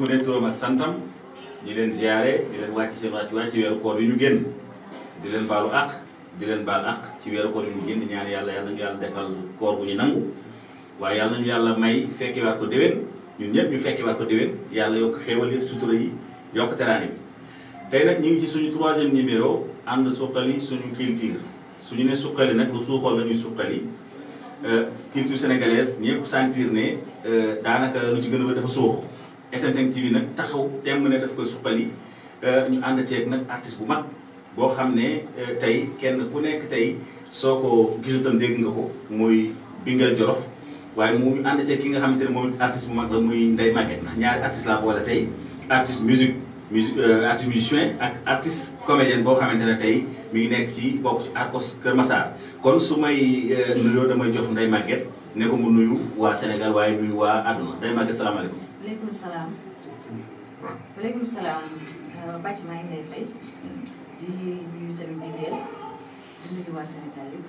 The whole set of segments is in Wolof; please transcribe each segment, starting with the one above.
mu ne turam ak santam di leen ziare di leen wàcc seen wàcc ci weeru koor yi ñu génn di leen baalu àq di leen baal àq ci weeru koor yi ñu génn di ñaan yàlla ñu yàlla defal koor bu ñu nangu waaye yàlla ñu yàlla may fekkewaat ko déwén ñun ñëpp ñu fekkewaat ko déwén yàlla yokk xéewal yi sutura yi yokk teraax yi tey nag ñu ngi ci suñu 3e numéro ànd suqali suñu culture suñu ne suqali nag lu suuxoon la ñuy suqali culture sénégalaise ñëpp sentir ne daanaka lu ci gën a dafa suux SM5 TV nag taxaw temm ne daf koy suqali ñu ànd ceeg nag artiste bu mag boo xam ne tey kenn ku nekk tey soo ko gisutam dégg nga ko muy Binguel Jolof waaye mu ànd ceeg ki nga xamante ne moom artiste bu mag la muy Ndeye Maguette ndax ñaari artiste laa boole tey artiste artiste musicien ak artiste comédienne boo xamante ne tey mi ngi nekk ci bokk ci Arcos Kër Massar kon su may nuyoo damay jox Ndeye Maguette ne ko mu nuyu waa Sénégal waaye nuyu waa àdduna Ndeye Maguette salaamaaleykum. waaleykum salaam waaleykum salaam bàcc maa ngi lay fay di nuyu tamit Binguel di nuyu waa Sénégal yëpp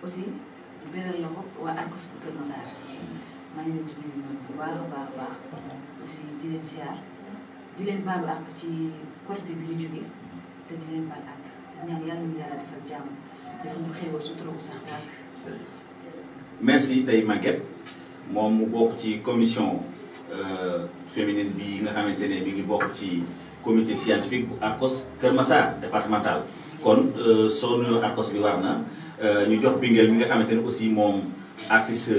aussi di beral loxo waa Arcos Kër Massar maa ngi leen di nuyu noonu bu baax a baax a baax aussi di leen ziar di leen baalu àq ci Korité bi ñu jógee te di leen baal àq ñaan yàlla ñu yàlla defal jàmm defal ñu xéewal sutura bu sax dàkk. merci Ndeye Maguette moom mu bokk ci commission féminine bi nga xamante ne mi ngi bokk ci comité scientifique bu Arcos Kër Massar départemental kon soo nuyoo Arcos bi war na ñu jox Binguel mi nga xamante ne aussi moom artiste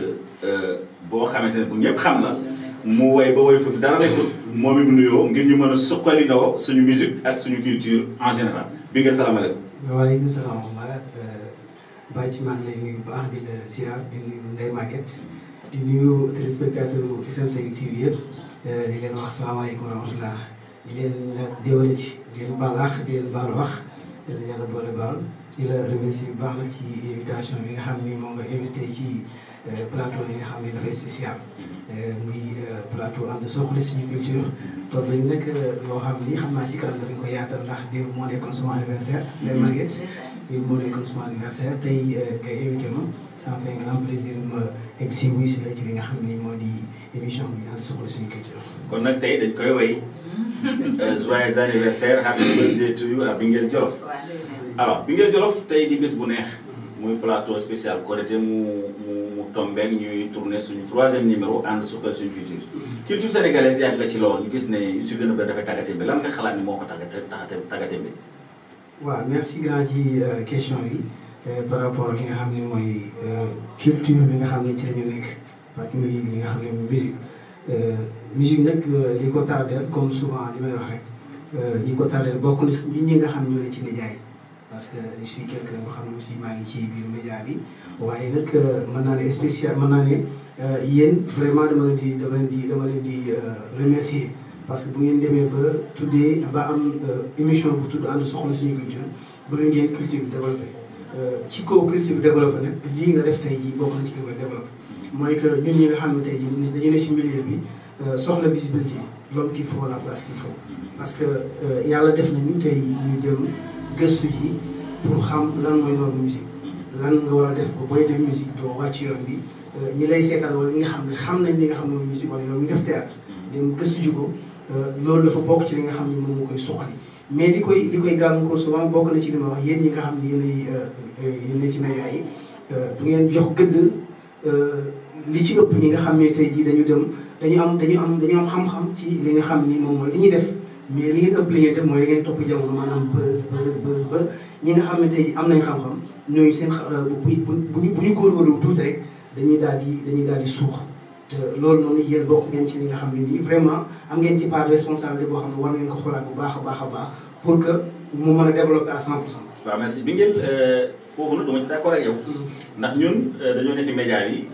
boo xamante ne bu ñëpp xam la mu woy ba woy foofu dara nekkul moom it mu nuyoo ngir ñu mën a suqali ndoo suñu musique ak suñu culture en général Binguel salaamaaleykum. waaleykum salaam wa rahmatulah Bathie maa ngi lay nuyu bu baax di la ziar di nuyu Ndeye Maguette di nuyu téléspectateur SM5 TV yëpp di leen wax salaamaaleykum wa rahmatulah di leen déwénee ci di leen baal wax di leen baalu wax di leen yàlla boole baal di la remercier bu baax nag ci invitation bi nga xam ni moom nga invité ci plateau yi nga xam ne dafay spécial muy plateau ànd soxla suñu culture toog nañ nag loo xam ni xam naa si kanam dañ ko yaatal ndax démb moo nekkoon sama anniversaire Ndeye Maguette démb moo nekkoon sama anniversaire tey nga invité ma ça me fait un grand plaisir ma egg si wuyu si la ci li nga xam ni moo di émission bi ànd soxla suñu culture. kon nag tey dañ koy woy joyeux anniversaire happy birthday to you à Binguel Jolof. alors Binguel Jolof tey di bés bu neex muy plateau spécial Korité mu tombeek ñuy tourné suñu 3e numéro ànd suqali suñu culture. culture sénégalaise yàgg nga ci loolu ñu gis ne yu si gën a bëri dafay tàggatémbe lan nga xalaat ni moo ko tàggatémbe. waaw merci grand ci question bi par rapport ak li nga xam ne mooy culture bi nga xam ne ci la ñu nekk parce muy li nga xam ne musique musique nag li ko tardeel comme souvent li may wax rek li ko tardeel bokk na ñi nga xam ñoo ne ci média yi parce que je suis quelqu'un boo xam ne aussi maa ngi ci biir média bi waaye nag mën naa ne spécial mën naa ne yéen vraiment dama leen di remercier parce que bu ngeen demee ba tuddee ba am émission bu tudd ànd soxla suñu culture bëgg ngeen culture bi développé ci kaw culture bi développé nag lii nga def tey jii bokk na ci li koy développé mooy que ñun ñi nga xam ne tey jii dañu ne ci milieu bi soxla visibilité l'homme qu'il faut la place qu'il faut parce que yàlla def nañu tey ñu dem gëstu ji pour xam lan mooy norme musique lan nga war a def ba booy def musique doo wàcc yoon bi ñi lay seetaan wala ñi nga xam ne xam nañ li nga xam ne mooy musique wala yow mi def théâtre dem gëstu ji ko loolu dafa bokk ci li nga xam ne moom moo koy suqali mais li koy gàllankoor souvent bokk na ci li ma wax yéen ñi nga xam ne yéen ci média yi du ngeen jox gëdd li ci ëpp ñi nga xam ne tey jii dañu am xam-xam ci li nga xam ni moom mooy li ñuy def mais li ngeen ëpp li ngeen def mooy li ngeen topp jamono maanaam buzz ba ñi nga xam ne tey am nañ xam-xam ñooy seen bu ñu góorgóorlu tuuti rek dañuy daal di suux te loolu noonu yéen bokk ngeen ci li nga xam ne nii vraiment am ngeen ci part de responsabilité boo xam ne war ngeen ko xoolaat bu baax a baax pour que mu mën a développer à 100%. waaw merci Binguel foofu nag dama ci d'accord ak yow. ndax ñun dañoo ne ci média yi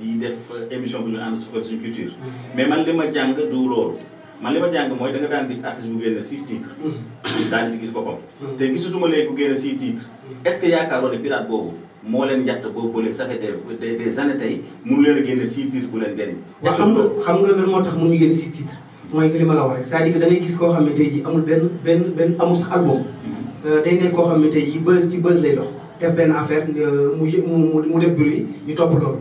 di def émission bu ñu ànd suqali suñu culture. mais man li ma jàng du loolu. man li ma jàng mooy da nga daan gis artiste bu génn 6 titres. daal di ci gis boppam. te gisatuma léegi ku génn 6 titres. est-ce que yaakaaroon ne pirate boobu moo leen njatt boobu ba léegi ça fait des années tey mënu leen a génne 6 titres bu leen jëriñ. est-ce que xam nga lan moo tax mënuñu génne 6 titres. mooy que li ma la wax rek c'est-à-dire que da ngay gis koo xam ne tey jii amul benn amul sax album. day nekk koo xam ne tey jii buzz ci buzz lay dox. def benn affaire mu def bruit ñu topp loolu.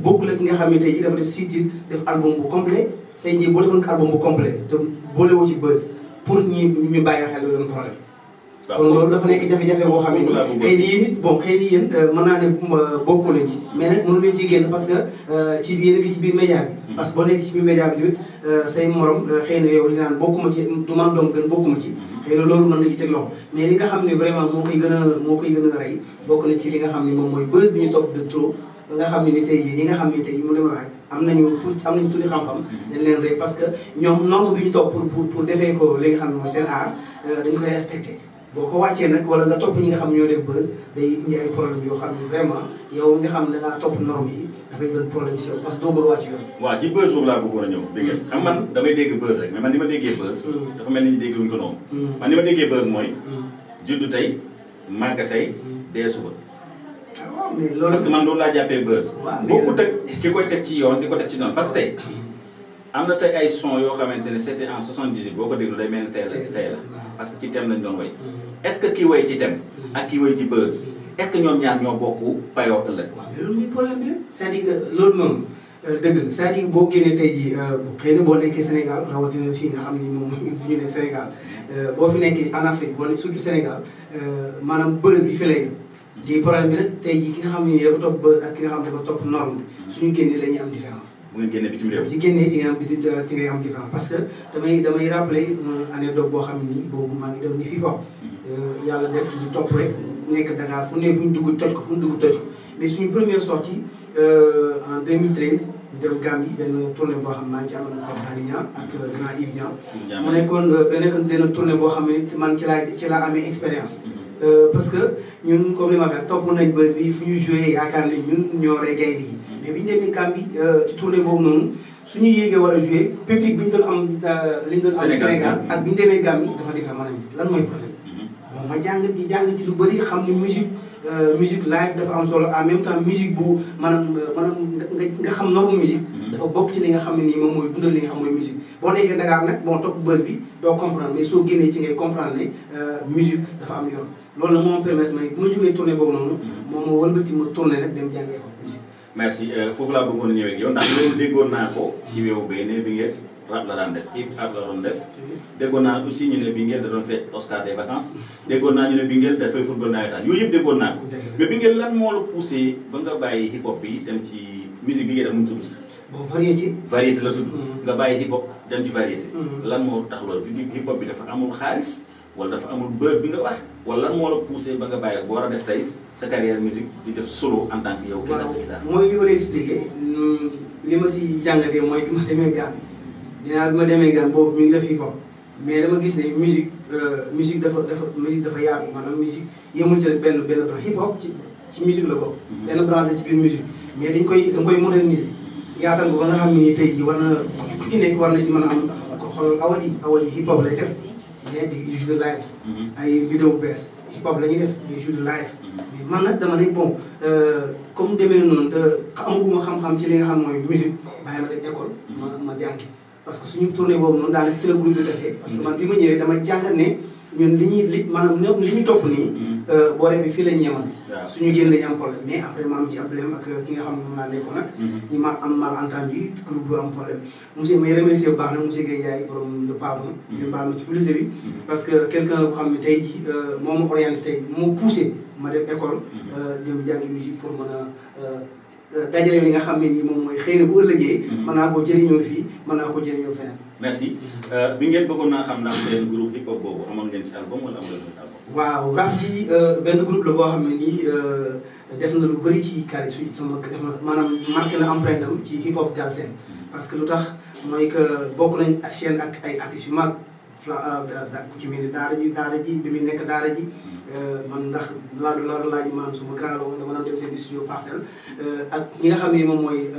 bokkul ak nga xam ne tey jii dafa def 6 titres def album bu complet say ji boo defoon album bu complet te boolewoo ci buzz pour ñu bàyyi xel loolu doon problème. kon loolu dafa nekk jafe-jafe boo xam ne xëy na yéen it bon xëy na yéen mën naa ne bokkoo leen ci mais nag mënu leen ci génn parce que ci yéen a ngi ci biir média bi parce que boo nekk ci biir média bi tamit say morom xëy na yow li naan bokkuma ci du man doom gën bokkuma ci xëy na loolu mën na ci teg loxo mais li nga xam ne vraiment moo koy gën a rey bokk na ci li nga xam ne moom mooy buzz bi ñu topp de trop nga xam ne ni tey jii ñi nga xam ne tey mu dema rek am nañu tuuti xam-xam dañ leen rey parce que ñoom nombre bi ñu topp pour defee ko li nga xam ne mooy seen art dañ koy respecté boo ko wàccee nag wala nga topp ñi nga xam ñoo def buzz day indi ay problème yoo xam ne vraiment yow nga xam ne da ngaa topp norme yi dafay doon problème si yow parce que doo bëgg a wàcc yoon. waaw ci buzz boobu laa bëggoon a ñëw. dégg ngeen xam man damay dégg buzz rek mais man ni ma déggee buzz. dafa mel ni ñu dégguñ ko noonu. man ni ma déggee buzz mooy. juddu tey màgg tey dee suba. waaw mais loolu parce que man loolu laa jàppee buzz. waaw boo ko teg ki koy teg ci yoon di ko teg ci noonu parce que tey am na tey ay son yoo xamante ne c'était en 78 boo ko déglu day mel ni tey la parce que ci thème lañ doon way est-ce que kii way ci thème ak kii way ci buzz est-ce que ñoom ñaar ñoo bokk payoo ëllëg. waaw mais loolu muy problème bi rek c'est-à-dire que loolu noonu dëgg la c'est-à-dire boo génnee tey jii xëy na boo nekkee Sénégal rawatina fii nga xam ni moom fi ñu nekk Sénégal boo fi nekkee en Afrique wala surtout Sénégal maanaam buzz bi fi lay lii problème bi nag tey jii ki nga xam ne dafa topp buzz ak ki nga xam ne dafa topp norme suñu génnee la ñuy am différence. bu ngeen génnee bitim réew. ci génnee ci ngay am différence parce que damay rappeler anecdote boo xam ne nii boobu maa ngi def ni fii bopp yàlla def ñu topp rek nekk Dakar fu ne fu ñu dugg toj ko mais suñu première sortie en 2013 ñu dem Gambie benn tournée boo xam ne maa ngi ci amoon ak Pape Alé Niang ak grand Yves Niang mu nekkoon benn tournée boo xam ne man ci laa amee expérience parce que ñun comme li ma waxee topp nañ buzz bi fu ñu joué yaakaar ne ñun ñoo rey gaynde yi mais bi ñu demee Gambie ci tournée boobu noonu suñu yéegee war a joué public bi ñu doon am li ñu doon am Sénégal ak bi ñu demee Gambie dafa différent maanaam lan mooy problème bon ma jàng ci lu bëri xam ni musique live dafa am solo en même temps musique bu maanaam nga xam noobu musique dafa bokk ci li nga xam ne nii moom mooy dundal li nga xam mooy musique boo nekkee Dakar nag bon topp buzz bi doo comprendre mais soo génnee ci ngay comprendre ne musique dafa am yoon loolu nag moo ma permettre may bu ma jógee tournée boobu noonu moom moo wëlbati ma tourné nag dem jàngee ko musique merci foofu laa bëggoon a ñëwee ak yow ndax loolu déggoon naa ko ci weewu bay ne bi ngeen rap la daan def hip hop la doon def déggoon naa aussi ñu ne bi ngeen da doon fête Oscar des vacances déggoon naa ñu ne bi ngeen dafay football nawetaan yooyu yëpp déggoon naa ko mais bi ngeen lan moo la poussé ba nga bàyyi hip hop bi dem ci musique bi ngeen def mu tudd sax bon variété la tudd nga bàyyi hip hop dem ci variété lan moo tax loolu hip hop bi dafa amul xaalis wala dafa amul buzz bi nga wax wala lan moo la poussé ba nga bàyyi ba war a def tey sa carrière musique di def solo en tant que yow kese sa guitare mooy li ma lay expliqué li ma si jàngatee mooy bi ma demee Gambie dinaa bi ma demee Gambie boobu ñu ngi def hip hop mais dama gis ne musique dafa yaatu maanaam musique yemul ci rek benn branche hip hop ci musique la bokk benn branche la ci biir musique mais dañ koy moderniser yaatal ko ba nga xam ne nii tey jii war na ku ci nekk war na ci mën a am xool awali hip hop lay def mais di joue de live ay vidéo bu bees hip hop la ñuy def mais joue de live mais man nag dama ne bon comme demee noonu te amaguma xam-xam ci li nga xam mooy musique bàyyi ma dem école ma jàngi parce que suñu tournée boobu noonu daanaka ci la groupe bi desee parce que man bi ma ñëwee dama jàngat ne ñun maanaam ñoom li ñu topp nii boore bi fii lañ ñemal suñu génn dañu am problème mais après ma am ci problème ak ki nga xam ne moom laa nekkoon nag ñi ma am malentendu groupe bu am problème monsieur may remercier bu baax nag monsieur Guèye Ndiaye borom le pardon ngeen baal ma ci publicité bi parce que quelqu'un la boo xam ne tey ji moo ma orienté tey moo poussé ma dem école dem jàngi musique pour mën a dajale li nga xam ne nii moom mooy xëy na bu ëllëgee mën naa ko jëriñoo fii mën naa ko jëriñoo feneen merci bi ngeen bëggoon naa xam ndax seen groupe hip hop boobu amoon ngeen ci album wala amoon ngeen ci album waaw rap ji benn groupe la boo xam ne nii def na lu bëri ci carré su sama def na maanaam marqué na empreinte am ci hip hop Galsen parce que lu tax mooy que bokk nañ chaîne ak ay artistes yu mag ku ci mel ni daara ji bi muy nekk daara ji man ndax laaj maanaam suma grand la woon dama doon dem seen studio Parcelles ak ñi nga xam ne moom mooy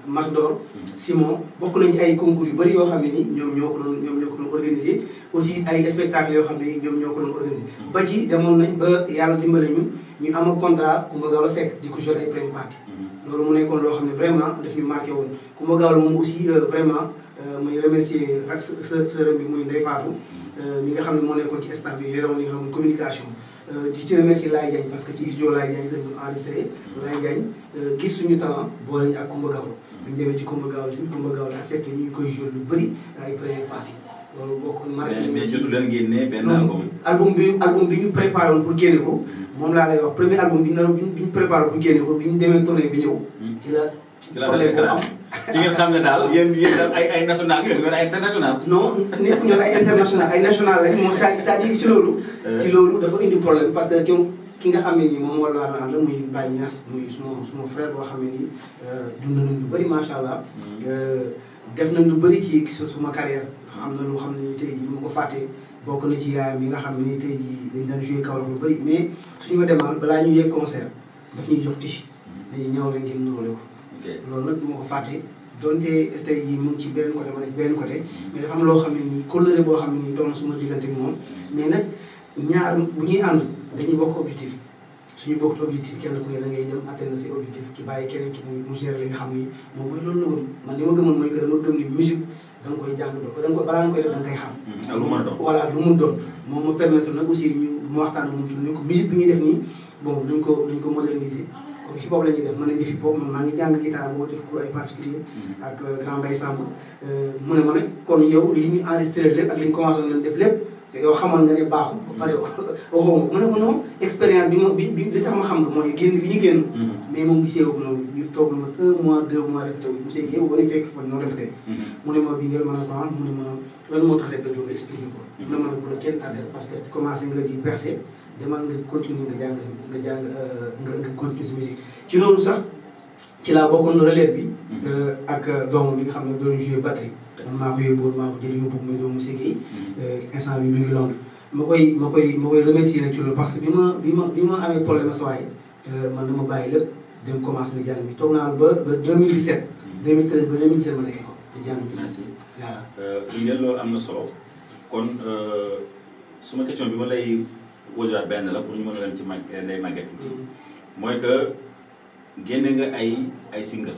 Matador Simon bokk nañ ci ay concours yu bëri yoo xam ne ni ñoom ñoo ko doon organiser aussi ay spectacle yoo xam ne ñoom ñoo ko doon organiser ba ci demoon nañ ba yàlla dimbale ñu am contrat Coumba Gawlo Seck di ko jouer ay première partie loolu mu nekkoon loo xam ne vraiment daf ñu marqué woon Coumba Gawlo moom aussi vraiment may remercier ak sërëm bi muy Ndeye Fatou mi nga xam ne moo nekkoon ci staff yi yoroon li nga xam ne communication di ci remercier Laye Diagne parce que ci studio Laye Diagne dañ doon enregistré Laye Diagne gis suñu talent boole ñu ak Coumba Gawlo ñu demee ci Coumba Gawlo tamit Coumba Gawlo accepté ñu koy joué lu bëri ay première partie loolu bokk marqué mais jotu leen génne benn album bi ñu préparé woon pour génne ko moom laa lay wax premier album bi ñu préparé pour génne ko bi ñu demee tournée bi ñëw ci la problème boobu am ci ngeen xam ne daal yéen daal ay national ngeen ay international non nekk ñoo ay international ay national lañ moom c'est-à-dire ci loolu dafa indi problème parce que ki nga xam ne nii moom moo la ànd muy Baye Niass muy suma frère boo xam ne nii dund nañ lu bëri macha allah def nañ lu bëri ci suma carrière am na loo xam ne ni tey jii ma ko fàttee bokk na ci yaayam yi nga xam ne ni tey jii dañ daan joué Kaolack lu bëri mais suñu ko demal balaa ñu yegg concert daf ñuy jox tissu dañuy ñëw leen ngeen nuróole ko loolu nag du ma ko fàtte donte tey jii mu ngi ci benn côté ma ne ci benn côté mais dafa am loo xam ne nii coloré boo xam ne nii doon na suma diggante ak moom mais nag ñaar bu ñuy ànd dañuy bokk objectif suñu bokk objectif kenn ku ne da ngay dem atteindre say objectif ki bàyyi keneen ki mu gérer li nga xam ni moom mooy loolu la gëm man li ma gëmoon mooy que dama gëm ni musique da nga koy jàng doo da nga ko balaa nga koy def da nga koy xam lu mën a doon voilà lu mu doon moom ma permettre nag aussi ñu ma waxtaan ak moom ci ne ko musique bi ñuy def nii bon nañ ko moderniser comme hip hop la ñuy def mën nañ def hip hop man maa ngi jàng guitare boo def cours ay particulier ak grand Mbaye Samb mu ne ma nag kon yow li ñu enregistré lépp ak li ñu commencé woon def lépp te yow xamoon nga ne baaxul ba pare waxoo ma ne ko non expérience bi li tax ma xam nga mooy génn gi ñu génn mais moom gisee ko noonu ñu toog lu ma 1 mois 2 mois répété wu monsieur Guèye ba ñu fekk fa noo répété mu ne ma bi ngeen mën a ko mu ne ma lan moo tax répété wu expliqué ko mu ne ma ne bu la kenn tardé parce que commencé nga di percer demal nga continuer nga jàng nga continuer sa musique ci loolu sax ci laa bokkoon relève bi ak doomam bi nga xam ne doon joué batterie man maa ko yóbbuwoon maa ko jëlee yóbbu muy doomu Ségué instant bi mu ngi Londres ma koy remercier nag ci loolu parce que bi ma amee problème sa waay man dama bàyyi lépp dem commencé na jàng bi toog naa ba 2017 2013 ba 2017 ma nekkee ko di jàng bi merci voilà ngeen loolu am na solo kon suma question bi ma lay posé waat benn la pour ñu mën a dem ci Ndeye Maguette tuuti mooy que génne nga ay single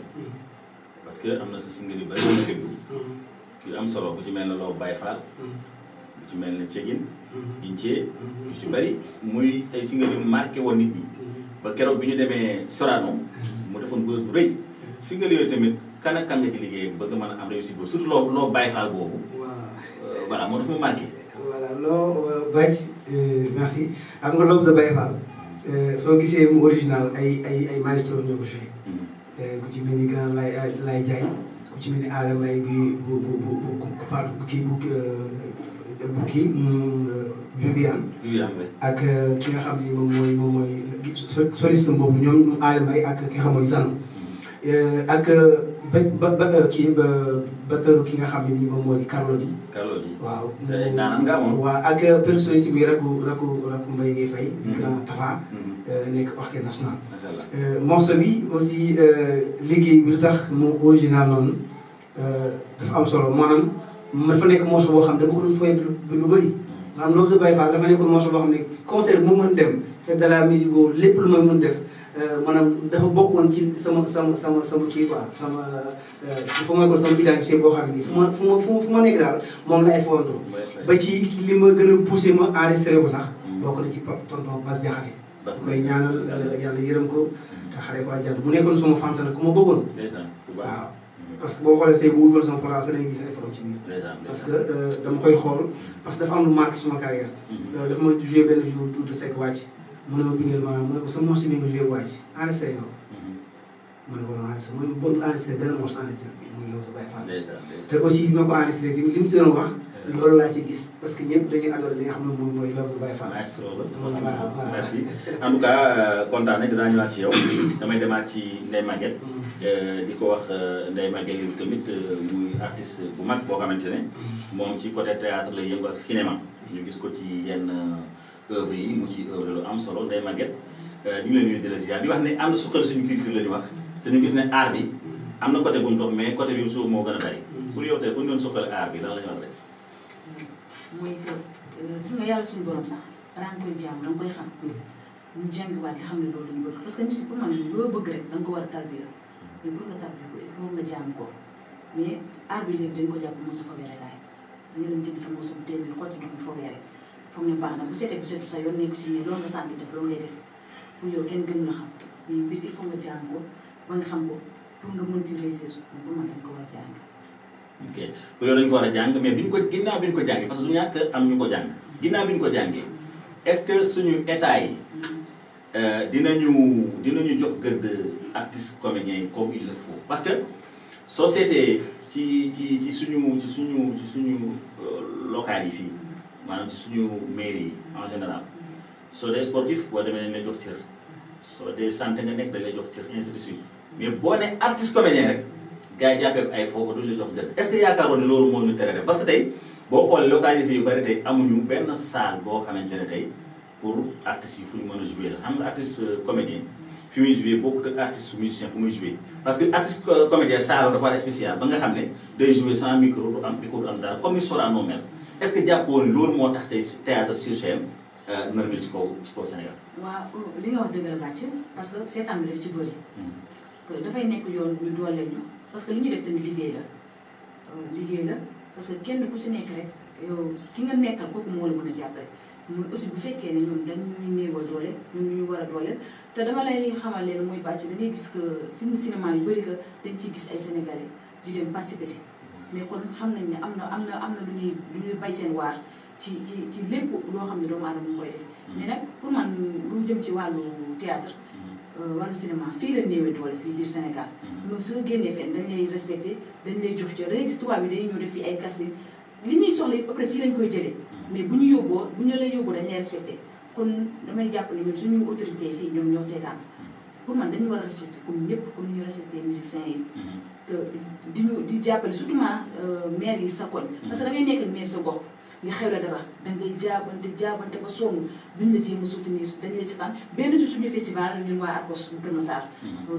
parce que am na sa single yu bëri yu ma déglu yu am solo bu ci mel ne Loo Baye Fall bu ci mel ne Cegin Gince yu ci bëri muy ay single yu marqué woon nit ñi ba keroog bi ñu demee Sorano mu defoon buzz bu rëy single yooyu tamit kan ak kan nga ci liggéey bëgg mën a am réussite boobu surtout Loo Baye Fall boobu voilà moo dafa ma marqué voilà Loo Baye merci xam nga Loo Baye Fall soo gisee mu original ay maestro ñoo ko fi ku ci mel ni grand Lay Diagne ku ci mel ni Adama Mbaye bi bu Fatou kii bu kii Viviane ak ki nga xam ni moom mooy soliste boobu ñoom Adama Mbaye ak ki nga xam mooy Zano ak batteru ki nga xam ne nii moom mooy Carlo Di waaw naan nga moom waaw ak personnalité bi rakku Mbaye Gueye Faye grand Tafa nekk orchestre national morceau bi aussi liggéey bi lu tax mu original noonu dafa am solo maanaam dafa nekk morceau boo xam ne dama ko doon foyet lu bëri maanaam Loo Baye Fall dafa nekk morceau boo xam ne concert bu mu mën dem fête de la musique boobu lépp lu may mën def maanaam dafa bokkoon ci sama kii quoi dafa may ko sama identité boo xam ne fu ma nekk daal moom la ay fonto ba ci li ma gën a poussé ma enregistré ko sax bokk na ci tonton Bass Diakhaté koy ñaanal yàlla yërëm ko te xare ko àjjana mu nekkoon sama fans nag ku ma bëggoon waaw parce que boo xoolee tey bu wuggal sama français da ngay gis ay photo ci biir parce que dama koy xool parce que dafa am lu marqué suma carrière dafa ma joué benn jour Doudou Seck wàcc mu ne ma bindal maanaam mu ne ko sa morceau bi nga joué wàcc enregistré nga ko mu ne ko ma enregistré mu ne boo enregistré benn morceau enregistré bi muy Loo Baye Fall te aussi bi ma ko enregistré tamit li mu ci doon wax loolu laa ci gis parce que ñëpp dañuy adoré li nga xam ne moom mooy Loo Baye Fall. merci en tout cas kontaan nañ dinaa ñëwaat ci yow damay demaat ci Ndeye Maguette di ko wax Ndeye Maguette yi tamit muy artiste bu mag boo xamante ne moom ci côté théâtre lay yëngu ak cinéma ñu gis ko ci yenn œuvre yi mu ci œuvre lu am solo Ndeye Maguette ñu ngi leen nuyu di la ziar di wax ne ànd suqal suñu culture la ñu wax te ñu gis ne art bi am na côté bu ñu dox mais côté bi suuf moo gën a bari pour yow tey bu ñu doon suqal art bi lan la ñu war a def mooy que gis nga yàlla suñu borom sax balaa nga koy jaamu da nga koy xam ñu jàngiwaat li xam ne loolu lañu bëgg parce que nit ki pour man loo bëgg rek da nga ko war a tarbiya mais pour nga tarbiya ko il faut nga jàng ko mais art bi léegi dañ ko jàpp moom sa fa were laay da nga dem jënd sa morceau bu téeméer xool ci ndox mi fobeere foog ne baax na bu setee bu setu sa yoon nekku ci mais loolu nga sant def loolu ngay def pour yow kenn gën la xam mais mbir il faut nga jàng ko ba nga xam ko pour nga mën ci réussir pour man dañ ko war a jàng. ok pour yow dañ ko war a jàng mais biñ ko ginnaaw bi ñu ko jàngee parce que du ñàkk am ñu ko jàng ginnaaw bi ñu ko jàngee est-ce que suñu état yi dinañu jox gëdd artistes comédiens yi comme il le faut parce que société ci suñu local yi fii maanaam ci suñu mairie yi en général soo dee sportif boo demee dañ lay jox cër soo dee santé nga nekk dañ lay jox cër ainsi de suite mais boo ne artiste comédien rek gars yi jàppee ko ay foo ko duñ la jox gëdd est-ce que yaakaaroon ne loolu moo ñu tere def parce que tey boo xoolee localité yu bari tey amuñu benn salle boo xamante ne tey pour artistes yi fu ñu mën a jouer la xam nga artiste comédien fi muy jouer bokkut ak artiste musicien fu muy jouer parce que artiste comédien salle dafa war spécial ba nga xam ne day jouer sans micro du am écho du am dara comme ni Sorano mel est-ce que jàppoo ni loolu moo tax tey théâtre sur scène normal ci kaw Sénégal. waaw li nga wax dëgg la bàcc parce que seetaan bi daf ci bëri. que dafay nekk yoon ñu dooleel ñu parce que li ñuy def tamit liggéey la parce que kenn ku si nekk rek yow ki nga nekkal kooku moo la mën a jàppale. mun aussi bu fekkee ne ñoom dañuy néewal doole ñun ñu war a dooleel te dama lay xamal leen muy bàcc da ngay gis que film cinéma yu bëri que dañ ciy gis ay sénégalais di dem participer si mais kon xam nañ ne am na lu ñuy bay seen waar ci lépp loo xam ne doomu aadama mu koy def. mais nag pour man lu jëm ci wàllu théâtre wàllu cinéma fii la néewee doole fii biir Sénégal. ñoom soo génnee fenn dañ lay respecté dañ lay jox cër da ngay gis tubaab bi day ñëw def fii ay casting li ñuy soxla yëpp après fii lañ koy jëlee. mais bu ñu lay yóbboo dañ lay respecté kon damay jàpp ne ñun suñu autorité fii ñoom ñoo seetaan pour man dañu war a respecté comme ñëpp comme ni ñu respecté musiciens yi. di jàppale surtout maire yi sa koñ. parce que da ngay nekk ak maire sa gox nga xew la dara da ngay jaabante ba sonn duñ la jéem a soutenir dañ lay seetaan benn ci suñu festival ñun waa Arcos bu Kër Massar.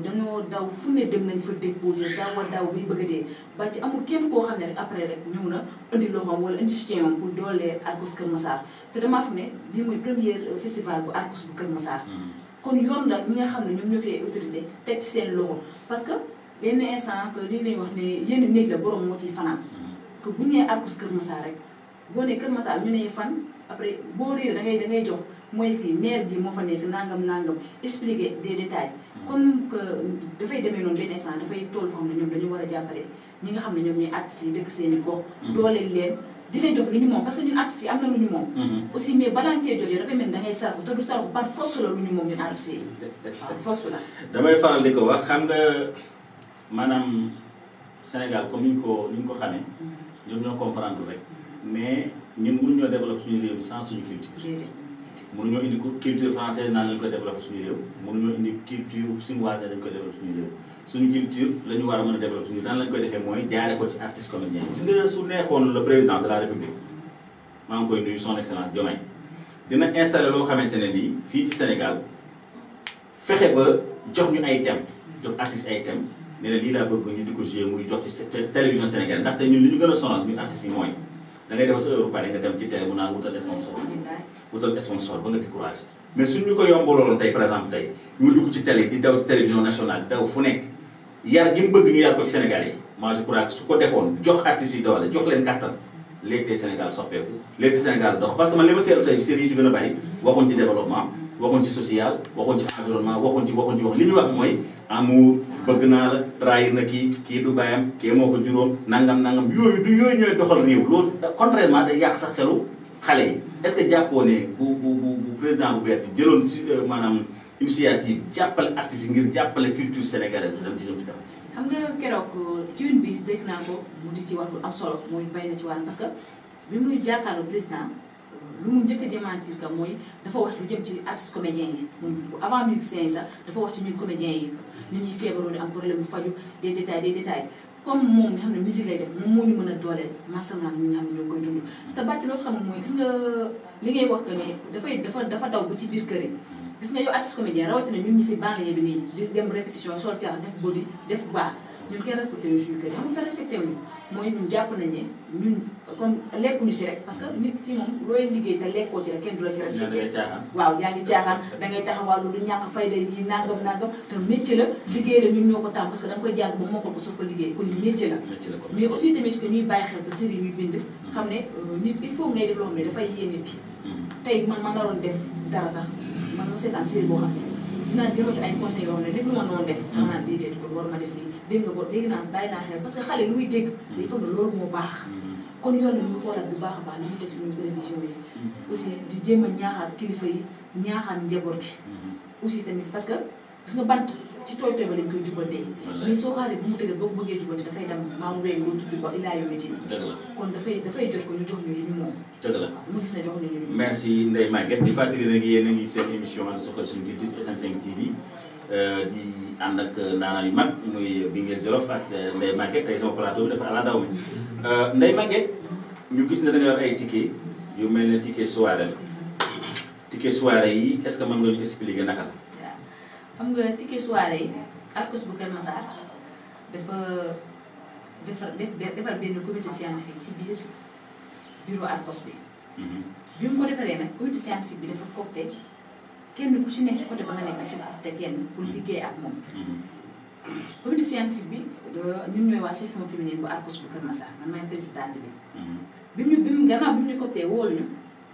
dañoo daw fu ne dem nañ fa déposé daaw buy bëgg a dee ba ci amul kenn koo xam ne rek après rek ñëw na indi loxoom wala indi soutien pour doolee Arcos Kër Massar te damaa fi ne lii mooy premier festival bu Arcos bu Kër Massar. kon yoon la ñi nga xam ne ñoom ñoo fi autorité teg ci seen loxo parce que benn instant que lii lay wax ne yenn néeg la borom moo ciy fanaan. que bu ñu nee Arcos Kër Massar rek boo nee Kër Massar ñu ne fan après boo réer da ngay jox mooy fii maire bi moo fa nekk nangam expliquer des détails. comme que dafay demee noonu benn instant dafay toll foo xam ne ñoom dañu war a jàppale ñi nga xam ne ñoom ñooy artistes yi dëkk seen i gox. dooleel leen di leen jox lu ñu moom parce que ñun artistes yi am na lu ñu moom. aussi mais balaa cee jotee dafay mel ni da ngay sarfu te du sarfu par force la lu ñu moom ñun artistes yi. waaw force la. damay faral di ko wax xam nga maanaam Sénégal comme ni ñu ko xamee. ñoom ñoo comprendre rek. mais ñun mënuñoo développer suñu réew sans suñu culture. mënuñoo indi culture française naan lañ koy développer suñu réew. mënuñoo indi culture chinoise dañ koy développer suñu réew. suñu culture la ñu war a mën a développer suñu daan lañ koy defee mooy jaare ko ci artiste comédien gis nga su nekkoon le président de la république maa ngi koy nuyu son excellence Diomaye dina installé loo xamante ne nii fii ci Sénégal fexe ba jox ñu ay thèmes jox artistes ay thèmes ne lii laa bëgg ñu di ko jouer muy jox ci télévision Sénégal ndaxte ñun li ñu gën a sonal ñun artistes yi mooy da ngay def sa heure bu pare nga dem ci télé mu naan wutal sponsor ba nga découragé mais suñ ñu ko yombaloon tey par exemple tey ñu dugg ci télé di daw ci télévision nationale di daw fu nekk yar gi mu bëgg ñu yar ko ci Sénégal yi moi je crois que su ko defoon jox artistes yi doole jox leen kattan léegi tey Sénégal soppeeku léegi Sénégal dox parce que man li ma seetlu tey série yi ci gën a bari waxuñ ci développement waxuñ ci social waxuñ ci environnement waxuñ ci wax li ñu wax mooy amour bëgg naa la trahir na kii du bàyyam kii moo ko juróom nangam yooyu ñooy doxal réew loolu contrairement day yàq sax xelu xale yi est-ce que jàppoo ne bu président bu bees bi jëloon si maanaam initiative jàppale artistes yi ngir jàppale culture sénégalaise du dem ci jëm ci kaw. xam nga keroog ci une bis dégg naa ko mu di ci wax lu am solo mooy bay na ci wàllam parce que bi muy jàkkaarloo président lu mu njëkk a démentir que mooy dafa wax lu jëm ci artistes comédiens yi moom avant musiciens yi sax dafa wax ci ñun comédiens yi ni ñuy feebaroo di am problème bu faju des détails comme moom mi xam ne musique lay def moom moo ñu mën a dooleel massament ñi nga xam ne ñoo koy dund te bàcc loo xam ne mooy gis nga li ngay wax que ne dafa daw ba ci biir kër yi gis nga yow artiste comédien rawatina ñun ñi si banlieue bi nii di dem répétition sol cara def body def baax ñun kenn respecté wuñu suñu kër yi xam nga respecté wuñu mooy ñun jàpp nañ ne ñun comme lekkuñu si rek parce que nit fii moom looy liggéey te lekkoo ci rek kenn du la ci respecté waaw yaa ngi caaxaan da ngay taxawal lu ñàkk fayda yi nangam te métier la liggéey la ñun ñoo ko tàmm parce que da nga koy jàng ba moo ko soog ko liggéey kon métier la mais aussi tamit que ñuy bàyyi xel te série ñuy bind xam ne nit il faut ngay def loo xam ne dafay yee nit ki tey man ma naroon def dara sax man ma seetaan série boo xam ne dinaa jëma ci ay conseils yoo xam ne déglu ma noonu def dama naan déedéet kon war ma def lii dégg nga ko dégg naa bàyyi naa xel parce que xale lu muy dégg day foog ne loolu moo baax kon yoon na ñu xoolaat bu baax a baax li ñu teg suñu télévision yi aussi di jéem a ñaaxaat kilifa yi ñaaxaat njaboot gi aussi tamit parce que gis nga bant ci tooy tooy ba lañ koy jubbantee mais soo xaaree bu mu dëgër boo ko bëggee jubbante dafay dem maamu weeyu dootu jubba ilaa yu métti kon dafay jot ko ñu jox ñu li ñu moom dëgg la mu gis ne jox ñu li ñu merci Ndeye Maguette di fàttali nag yéen a ngi seen émission ànd suxal suñu culture SM5 TV di ànd ak ndaanaan yu mag muy Binguel Jolof ak Ndeye Maguette tey sama plateau bi dafa ala daw mi Ndeye Maguette ñu gis ne da nga yor ay ticket yu mel ne ticket soirée la ticket soirée yi est-ce que mën nga ñu expliquer naka la. xam nga ticket soirée yi Arcos bu Kër Massar dafa defar benn comité scientifique ci biir bureau Arcos bi. bi mu ko defaree nag comité scientifique bi dafa coopté kenn ku ci nekk ci côté ba nga nekk dafa coopté kenn pour liggéey ak moom. comité scientifique bi ñun ñooy waa section féminine bu Arcos bu Kër Massar man maay présidente bi. bi mu gannaaw bi mu ñu coopté woolu ñu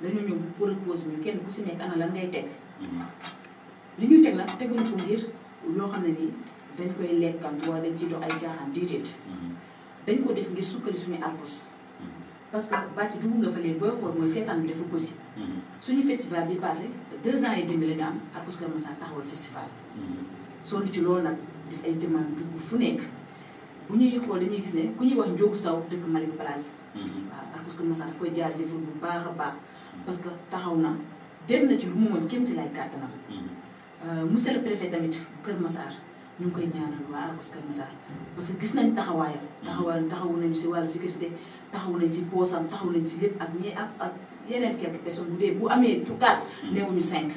dañoo ñëw pour proposer ñu kenn ku ci nekk ana lan ngay teg. li ñuy teg nag teguñu ko ngir loo xam ne nii dañ koy lekkant wala dañ ciy dox ay caaxaan déedéet dañ ko def ngir sukkali suñu Arcos parce que bàcc dugg nga fa léegi booy xool mooy seetaan bi dafa bëri suñu festival bi passé 2 ans et demi la ñu am Arcos Kër Massar taxawal festival sonn ci loolu nag def ay demande dugg fu nekk bu ñuy xool dañuy gis ne ku ñuy wax Ndiogu Saw dëkk Malick Place waaw Arcos Kër Massar daf koy jaajëfal bu baax a baax parce que taxaw na def na ci lu mu mën kéem ci lay kàttanam monsieur le préfet tamit Kër Massar ñu ngi koy ñaanal waa Arcos Kër Massar parce que gis nañ taxawaayam taxawu nañu si wàllu sécurité taxawu nañ si poosam taxawu nañ si lépp ak ñi ak yeneen quelques personnes bu dee bu amee tukaat néewuñu 5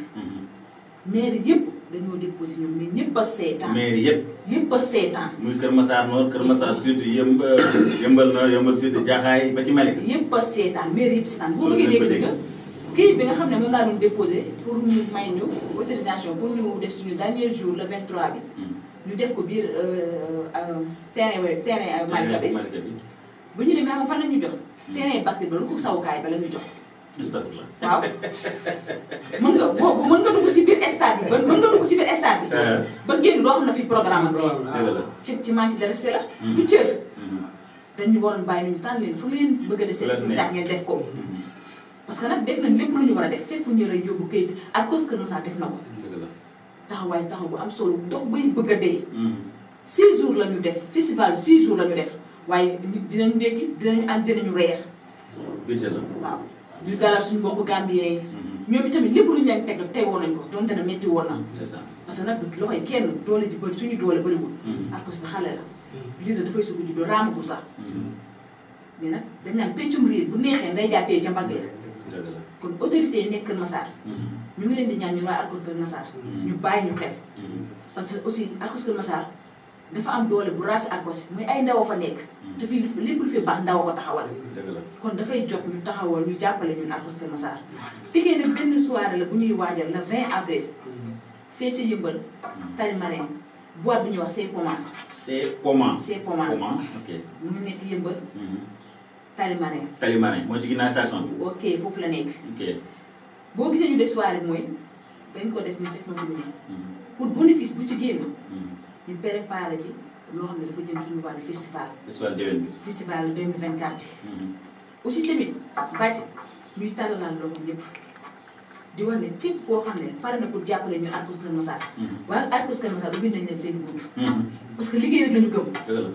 maire yëpp dañoo déposé ñoom mais ñëpp a seetaan maire yëpp a seetaan muy Kër Massar Nord Kër Massar Sud yëmbal na yëmbal Sud Jaxaay ba ci Malick yëpp a seetaan maire yëpp seetaan boo bëggee dégg dëgg kii bi nga xam ne moom laa doon déposé pour ñu may ñu autorisation pour ñu def suñu dernier jour le 23 bi ñu def ko biir terrain Malika bi bu ñu demee xam nga fan la ñu jox terrain basket ba lu ko sawukaay ba la ñu jox waaw mën nga boobu mën nga dugg ci biir stade bi mën nga dugg ci biir stade bi ba génn doo xam na fi programme ci manque de respect la du cër dañu waroon bàyyi ñu tànn leen fu leen bëgg a def seen spectacle ngeen def ko parce que nag def nañ lépp lu ñu war a def fépp fu ñu rey yóbbu kayit Arcos Kër Massar def na ko taxaw bu am solo dox bay bëgg a dee 6 jours la ñu def festival 6 jours la ñu def waaye dinañ ndékki dinañ añ dinañu reer waaw ñu dalal suñu mbokku Gambien yi ñoom itamit lépp lu ñu leen teg tey woon nañ ko donte na métti woon na parce que nag loxoy kenn doole ji bëri suñu doole bëriwul Arcos bi xale la lii dafay sugg juddoo raamagul sax mais nag dañ naan peccum riir bu neexee nday jàttee ca mbagg kon autorité yi nekk Kër Massar ñu ngi leen di ñaan ñu waa Arcos Kër Massar ñu bàyyi ñu xel parce que aussi Arcos Kër Massar dafa am doole bu raasi Arcos muy ay ndaw fa nekk dafay lépp lu fi baax ndaw ko taxawal kon dafay jot ñu taxawal ñu jàppale ñun Arcos Kër Massar tigee nag benn soirée la bu ñuy waajal le 20 avril fee ca Yëmbal Tali Marine boîte bu ñuy wax c'est Poman ok mu ngi nekk Yëmbal Tali Marine moo ci ginnaaw station bi. ok foofu la nekk. ok boo gisee ñu def soirée bi mooy dañ ko def ñu section féminine pour bénéfice bu ci génn. ñu préparé ci loo xam ne dafa jëm suñu wàllu festival. festival déwén bi. festival 2024 bi. aussi tamit bàcc ñuy tàllalaal loxo ñëpp di wax ne képp koo xam ne pare na pour jàppale ñu Arcos Kër Massar. waaye Arcos Kër Massar ubbi nañ leen seen bunt. parce que liggéey rek lañu gëm.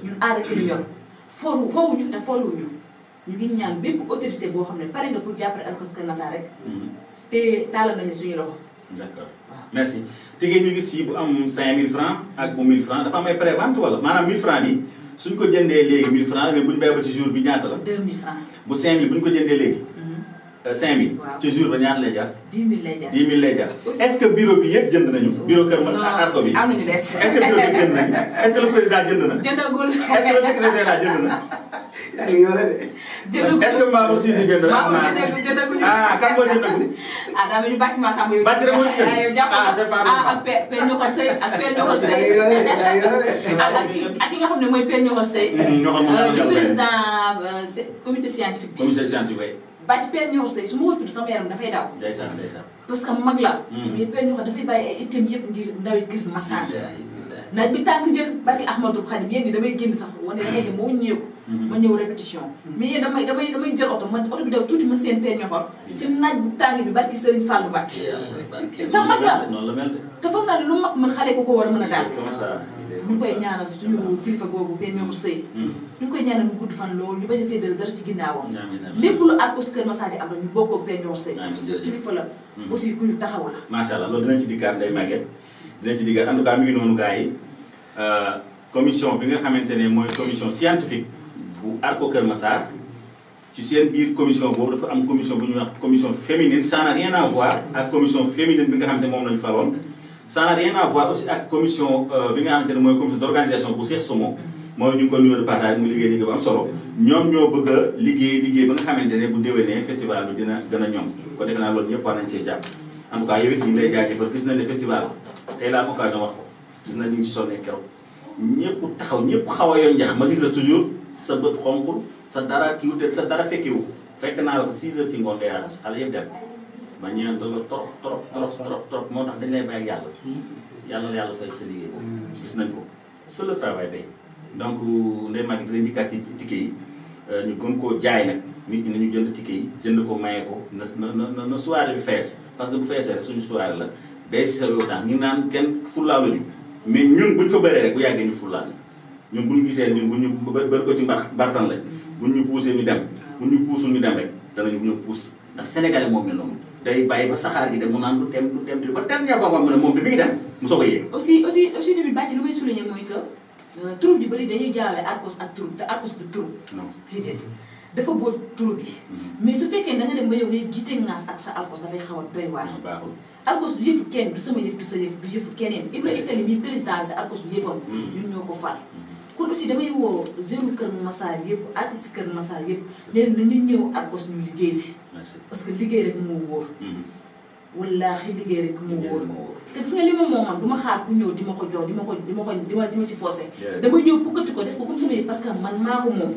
ñun aar rek ñu yor foowuñu te fooluwuñu. ñu ngi ñaan bépp autorité boo xam ne pare nga pour jàppale Arcos Kër Massar rek. te taalal nañu suñu loxo. d'accord merci. tege ñu gis yi bu am 5000 francs ak bu 1000 francs dafa am ay prévente wala maanaam 1000 francs bi suñ ko jëndee léegi 1000 francs mais bu ñu béy ba ci jour bi ñaata la. 2000 francs. bu 5000 bu ñu ko jëndee léegi. 5000. waaw ci jour ba ñaata lay jar. 10 000 lay jar 10 000 lay jar. est-ce que bureau bi yëpp jënd nañu. bureau kër ma arko bi am nañu des. est-ce que bureau bi jënd nañu est-ce que le président jënd na. jëndagul. est-ce que le secrétaire général jënd na. jëndagul est-ce que Mamour Cissé jënd na. Mamour jëndagul. ah kan moo jëndagul. ah daa mel ni bâtiment Samba yow. bâtiment moo ci jënd. ah c'est pas ak Père Ñoxor Seye ak Père Ñoxor Seye. ak ki nga xam ne mooy Père Ñoxor Seye. di président comité scientifique bi. comité scientifique bi. ba ci Père Ñoxor Seye su ma ko tudd sama yaram dafay daw. ndeysaan ndeysaan. parce que mag la. mais Père Ñoxor dafay bàyyi ay itam yëpp ngir ndawi Kër Massar. naaj bi tàng jël barki Ahmadou Khadim yéen ñi damay génn sax wane da ngay dem moo ñëw. ma ñëw répétition. mais yéen damay jël oto bi daw tuuti ma seen Père Ñoxor. si naaj bu tàng bi barki Serigne Fallou Mbacké. te mag la noonu la mel de. te foog naa ne lu mag mën xale ko war a mën a daal. comment ça. ñu koy ñaanal suñu kilifa googu Père Ñoxor Seye. ñu koy ñaanal mu gudd fan loolu ñu bañ a séddale dara ci ginnaawam. lépp lu Arcos Kër Massar di am na ñu bokk ak Père Ñoxor Seye. kilifa la. aussi ku ñu taxaw la. macha allah loolu dinañ ci dikkaat day màgget dinañ ci dikkaat en tout cas mi ngi noonu gars yi commission bi nga xamante ne mooy commission scientifique bu Arcos Kër Massar ci seen biir commission boobu dafa am commission bu ñuy wax commission féminine ça n'a rien à voir ak commission féminine bi nga xamante ne moom lañu faloon. ça n'a rien à voir aussi ak commission bi nga xamante ne mooy commission d'organisation bu Cheikh Somo mooy ñu ngi ko nuyoo de passage mu liggéey liggéey bu am solo ñoom ñoo bëgg a liggéey ba nga xamante ne bu déwénee festival bi dina gën a ñoom kon defe naa loolu ñëpp war nañ see jàpp en tout cas yow it ñu ngi lay jaajëfal gis nañ ne festival tey laa am occasion wax ko gis nañ ñu ngi ci sonnee keroog ñëpp taxaw ñëpp xaw a yoon njax ma gis la toujours sa bët xonqul sa dara kiiw te sa dara fekkiwu fekk naa la fa 6 heures ci ngoon ngay raxas xale yëpp dem ba ñeent la trop moo tax dañ lay bàyyi ak yàlla na yàlla fay sa liggéey boobu gis nañ ko c'est le travail bay donc ndey mag dinañ dikkaat ci ticket yi ñu gën koo jaay nag nit ñi nañu jënd ticket yi jënd ko maye ko na soirée bi fees parce que bu feesee rek suñu soirée la day si sa yoo tax ñu naan kenn fullaalu ni mais ñun buñ fa bëree rek bu yàggee ñu fullaal ñun buñ gisee ñun buñ ñu bëri ko ci mbartan la buñ ñu poussé ñu dem buñ ñu puusul ñu dem rek danañu ñu pousse ndax sénégalais moom ne noonu day bàyyi ba saxaar gi dem mu naan du dem ba dernière fois mu ne moom de mi ngi dem mu soog a yéeg. aussi tamit bàcc lu may souligner mooy que troupe yu bëri dañuy jaawale Arcos ak troupe te Arcos du troupe. non déedéet dafa boot troupe bi. mais su fekkee da nga dem ba yow ngay jiite ngaas ak sa Arcos dafay xaw a doy waar. baaxul Arcos du yëfu kenn du sama yëf du sa yëf du yëfu keneen Ibra Itali mi président bi sa Arcos du yëfam. ñun ñoo ko fal. kon aussi damay woo jeune Kër Massar yëpp artiste Kër Massar yëpp nee na ñu ñëw Arcos ñu liggéey si. parce que liggéey rek moo wóor. wallaahi liggéey rek moo wóor. te gis nga li ma moom man du ma xaar ku ñëw di ma ko jox di ma ci forcé. dama ñëw pukkati ko def ko comme sama yëf parce que man maa ko moom.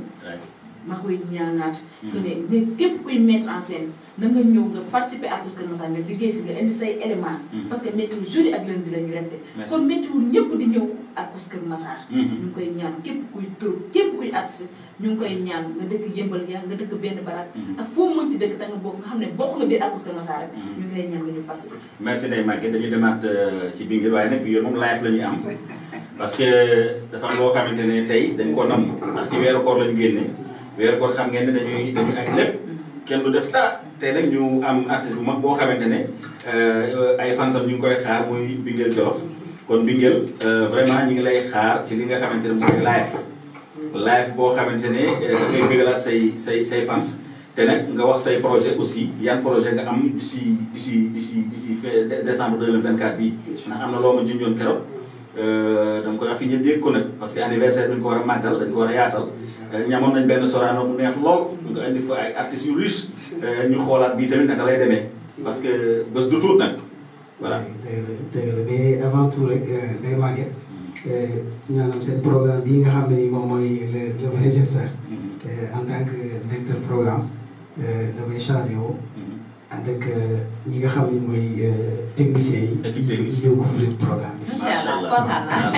maa koy ñaanaat. que ne képp kuy mettre en scène na nga ñëw nga participer Arcos Kër Massar nga liggéey si nga indi say éléments. parce que méttiwul jeudi ak lundi la ñu rente. kon méttiwul ñëpp di ñëw Arcos Kër Massar. ñu ngi koy ñaan képp kuy tur képp kuy artiste ñu ngi koy ñaan nga dëkk Yëmbal yaa nga dëkk benn barak. ak foo mënti dëkk te nga bokk nga xam ne bokk nga biir Arcos Kër Massar rek. ñu ngi lay ñaan nga ñu participer si. merci day Maguette dañuy demaat ci Bingil waaye nag yoon moom live la ñuy am parce que dafa am loo xamante ne tey dañ ko nam ndax ci weeru koor lañu génne weeru koor xam ngeen ne dañuy ak lépp kenn du def dara tey nag ñu am artiste bu mag boo xamante ne ay fansam ñu ngi koy xaar muy Bingel Jolof kon Bingel vraiment ñu ngi lay xaar ci li nga xamante ne mooy live boo xamante ne da ngay bégalaat say fans te nag nga wax say projet aussi yan projet nga am d'ici décembre 2024 bii ndax am na loo ma junjoon keroog danga koy wax fi ñëpp dégg ko nag parce que anniversaire dañ ko war a màggal dañ ko war a yaatal ñamoon nañ benn Sorano bu neex lool nga indi fa ay artistes yu riche ñu xoolaat bii tamit naka lay demee parce que bés du tuut nag voilà. dëgg la mais avant tout rek day Maguette ñaanam seen programme bii nga xam ne ni moom mooy le 20 j'espère en tant que directeur programme damay chargé woo ànd ak ñi nga xam ne mooy techniciens yi ñëw couvrir programme bi. macha allah kontaan naa.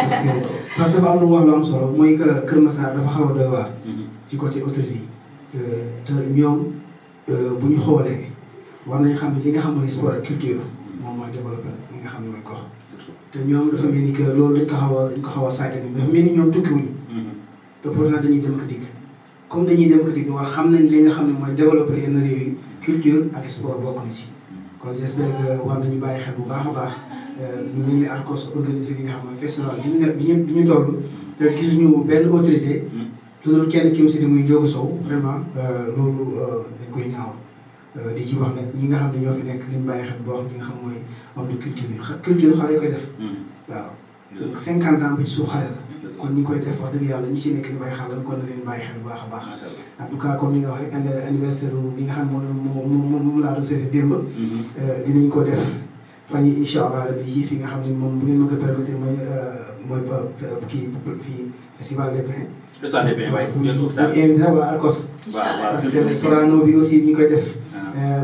parce que dafa am lu mu wax lu am solo mooy que Kër Massar dafa xaw a doy waar. ci côté autorité yi. te ñoom bu ñu xoolee war nañu xam ne li nga xam mooy sport ak culture moom mooy développé li nga xam ne mooy gox. te ñoom dafa mel ni que loolu dañ ko xaw a sàggane dafa mel ni ñoom tukkiwuñu. te pourtant dañuy dem ak dikk comme dañuy dem ak dikk war xam nañ li nga xam ne mooy développé yenn réew yi culture ak sport bokk na ci. kon j'espère que war nañu bàyyi xel bu baax a baax ñu mel ni Arcos organisé li nga xam ne festival bi ñu toll te gisuñu benn autorité. loolu kenn ki mu si di muy Ndiogou Sow vraiment loolu dañ koy ñaaw di ci wax nag ñi nga xam ne ñoo fi nekk liñ bàyyi xel boo wax li nga xam mooy homme de culture yi culture xale yi koy def. waaw 50 ans bi ci suuf xale la. kon ñi koy def wax dëgg yàlla ñi ci nekk ñu bàyyi xel lan kon na leen bàyyi xel bu baax a baax. en tout cas comme ni nga wax rek anniversaire bi nga xam moom laa doon souhaité démb. dinañ ko def fan yi incha allah rabi ci fi nga xam ne moom bu ngeen ma ko permettre mooy kii fii festival des Pins. festival des Pins waaye bu invité waa Arcos. parce que Sorano bi aussi ñu koy def.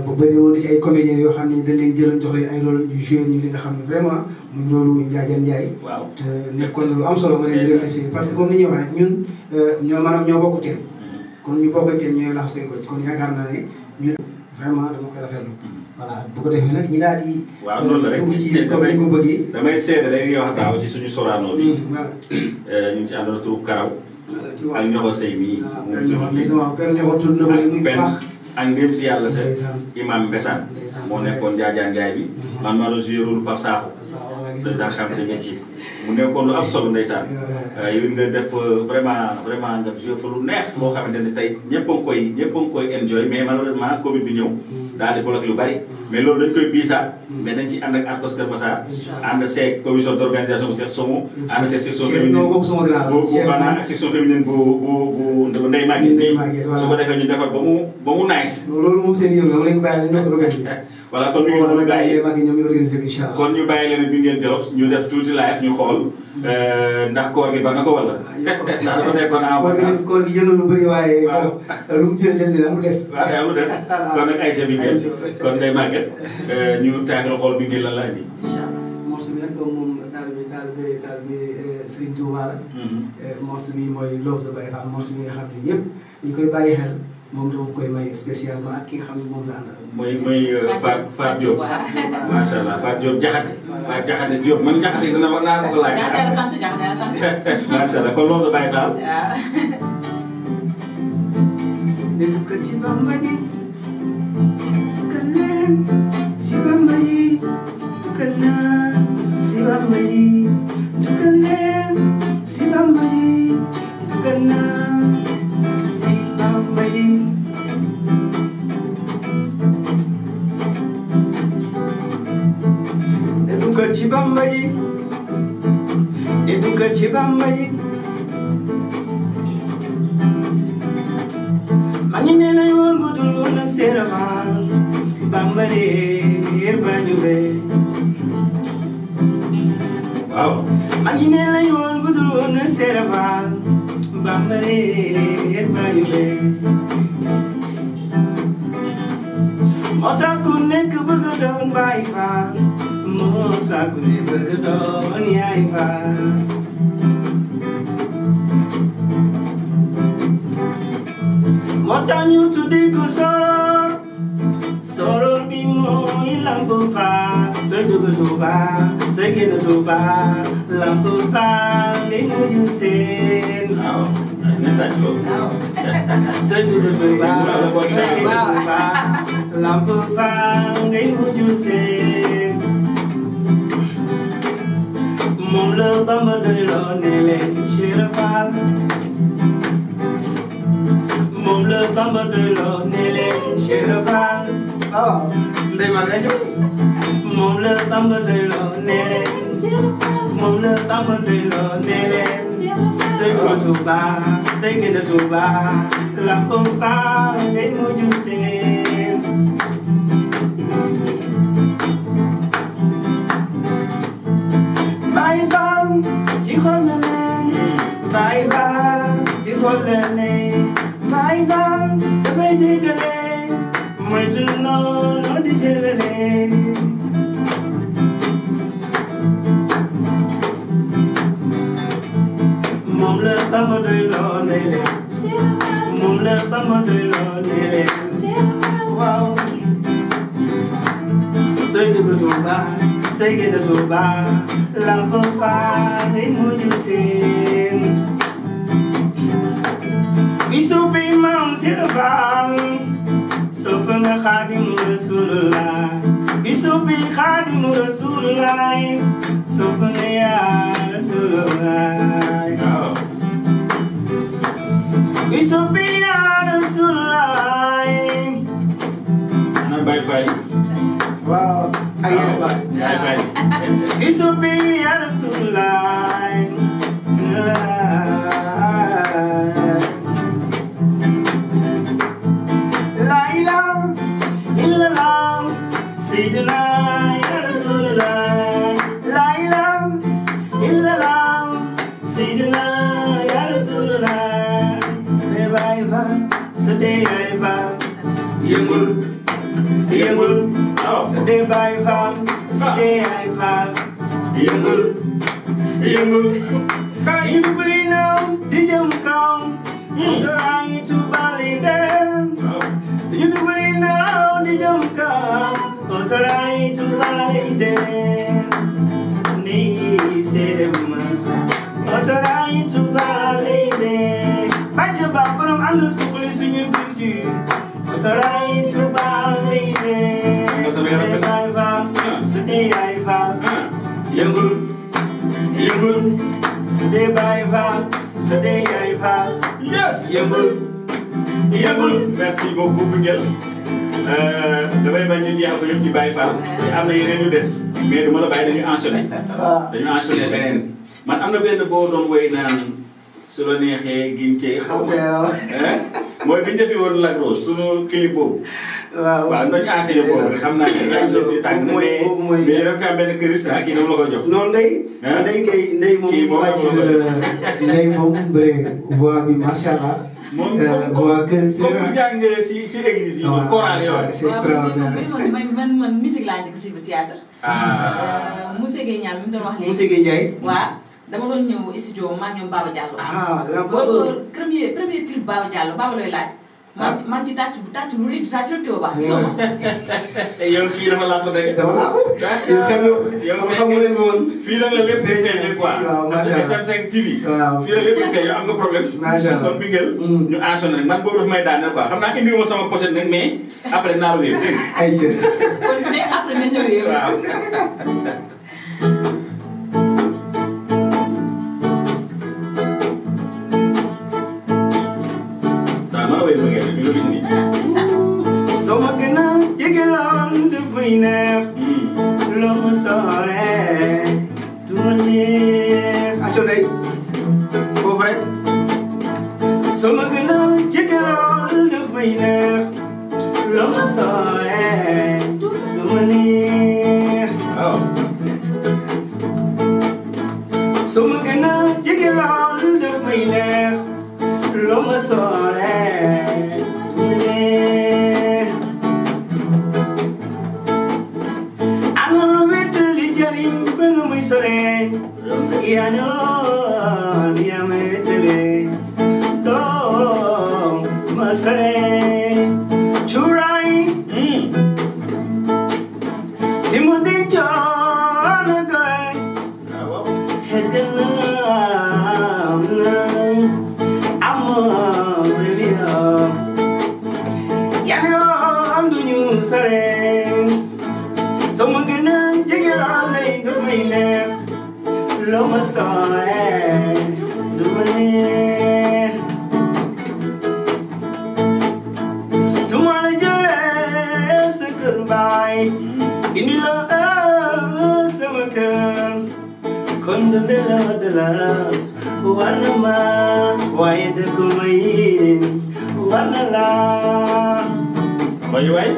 bu bëri woon ci ay comédiens yoo xam ne dañ leen jëloon jox leen ay rôle ñu joué ñu li nga xam ne vraiment muy rôle Ndiadiane Ndiaye. waaw te nekkoon na lu am solo ma leen di remercier parce que comme ni ñuy wax rek ñun ñoo bokk teen kon ñu bokk teen ñooy lax seen goj kon yaakaar naa ne ñun vraiment dama koy rafetlu. voilà bu ko defee nag ñi daal di. waaw noonu la rek dugg ci comme ni ko bëggee. damay seede rek li nga wax daaw ci suñu Sorano bi. voilà. ñu ngi ci àndoon turu Karaw. ci wàllu ak Ñoxo Sey mii. waaw Père Ñoxo tudd na ko léegi muy baax. ak ndéem si yàlla sa imam Mbessane moo nekkoon Ndiadiane Ndiaye bi man maa doon joué rôle Pape Sakho président chambre de métier mu nekkoon lu am solo ndeysaan yow nga def vraiment nga joué fa lu neex loo xamante ne tey ñëpp a ngi koy enjoy mais malheureusement Covid bi ñëw daal di bloqué lu bari mais loolu dañ koy biisaat mais dañ ci ànd ak Arcos Kër Massar ànd seeg commission d' organisation bu Cheikh Somo ànd seeg section féminine bu maanaam ak section féminine bu Ndeye Maguette su ko defee ñu defar ba mu nice loolu moom seen yëngu la bàyyi la ñu ko organisé voilà kon ñu bàyyi ñoom ñu organisé incha allah kon ñu bàyyi leen bi ngeen jëlof ñu def tuuti live ñu xool ndax koor gi ba na ko wala ndax dafa nekkoon en koor gi jëloon lu bëri waaye lu mu jël dina am des waaw lu des kon nag ay bi ngeen kon day màgget ñu taaxal xool bi ngeen lan la indi morceau bi nag comme moom taalibe Serigne Touba la morceau bi mooy Love the Baye Fall morceau bi nga xam ne ñëpp ñu koy bàyyi xel moom dama koy may spécialement ak ki nga xam ne moom la àndal. mooy Fatou Diop. macha allah Fatou Diop Jaxate. Fatou Jaxate Diop man Jaxate dina war naa ko laaj. Jaxate la sant Jaxate la sant. macha allah kon loolu sa bàyyi daal. waaw. dégg ko ci Bamba ji. kan leen si Bamba ji. kan naa si Bamba ji. kan leen si Bamba ji. kan naa. ci Bamba ji eduka ci Bamba ji mani ne la yoon bu dul woon ak Serapha Bamba reer ba jube waaw mani ne la yoon bu dul woon ak Serapha Bamba reer ba jube moo tax ku nekk bëgg doon Baay Faal moo tax ku nekk bëgg doon Yaay Faal moo tax ñu tuddi ko soror bi mooy Lamp Faal sooy dugg Tuuba sooy génn Tuuba Lamp Faal ngay mujj seen sooy dugg Tuuba sooy génn Tuuba Lamp Faal ngay mujj seen moom la Bamba doyloo ne leen Cheikh Fall moom la Bamba doyloo ne leen Cheikh Fall ndey ma nga jóg moom la Bamba doyloo ne leen moom la Bamba doyloo ne leen sooy dugg Tuuba sooy génn Tuuba Lamp Faal ngay mujj seen Baay Faal ci xol la leen Baay Faal ci xol la leen Baay Faal dafay jéggale moytu noonu di jëlale moom la Bamba doyloo ne leen moom la Bamba doyloo ne leen waaw sooy dugg Tuuba sooy génn Tuuba Lamp Faal ngay mujj seen bi suppi maam Sëriñ Faal sopp nga Xaadimu Rasulullah bi suppi Xaadimu Rasulullah sopp nga yaa Rasulullah bi suppi yaa Rasulullah ana Baye Fall waaw ak yaay Fall. yaay Fall Isubi ya Rasulullah. La ilaha illallah Sayyidina ya Rasulullah. La ilaha illallah Sayyidina ya Rasulullah. Baye Fall Sade Baye Fall yëngul yëngul Sade Baye Fall Sade Baye Fall yëngul yëngul kaay yëngul now di jëm kaw doraay tubali dem yëngul now di jëm kaw doraay tubali dem ni sede mas doraay tubali dem baje ba borom ànd sukuli suñu culture doraay tubali dem Sade Baye Fall Sade Baye Fall yëngul yëngul Sade Baye Fall Sade Baye Fall yes yëngul yëngul merci beaucoup Koungheul damay bañ ñu jeexal ko yëpp ci Baye Fall te am na yeneen yu des mais du ma la bàyyi dañuy enchaîner dañu enchaîner beneen man am na benn boo doon woy naan su la neexee ginte xaw ma mooy bi ñu defee woon Lac Rose sunu clip boobu waaw nañu enchaîner boobu xam naa ne yaa ngi tàng na mais dafa fi am benn këriste kii dama la ko jox non ndey kay ndey moom kii moom Ndeye moom bëre voix bi macha allah. moom voix kër si comme bu jàng si église yi ñu chorale yooyu. c'est extraordinaire. man musique laa njëkk si théâtre. Moussa Gueye Niang mi mu doon wax léegi. Moussa Gueye Ndiaye. waaw dama doon ñëw studio maa ngi ñoom Baba Diallo. Grand Baba. premier clip Baba Diallo Baba looy laaj. man ci tàcc lu rëy tàcc lu teew ba. yow kii dafa làkk dëgg. dama la ko. yow xamu leen woon. fii la la lépp di feeñee quoi. waaw macha allah parce que SM5 TV. waaw fii la lépp di feeñee am nga problème. macha allah kon Koungheul. ñu enchaîné rek man boobu daf may daaneel quoi xam naa indiwuma sama pochette nag mais après naa la wéer dégg nga. ay jeunes. kon mais après na ñëwee. waaw. Sama gën a jege lool dafay neex. loo ma sooree du ma neex. aco day foofu rek. Sama gën a jege lool dafay neex. loo ma sooree du ma neex. Sama gën a jege lool dafay neex. loo ma sooree du ma neex. Ano lu wétali jariñ ba nga muy sore. yaa ñoon yaa may wétali doo ma sore. cuuraay li mu di coon a goy. xegg naa amoo réew. yaa ñoon duñu sore. Sama gën a jege lool lay dafay neex. loo ma sooree du ma neex. du ma la jëlee sa kër baay. indi la sama kër. kon de la war na ma waaye dëgg ma yi war na la. waay.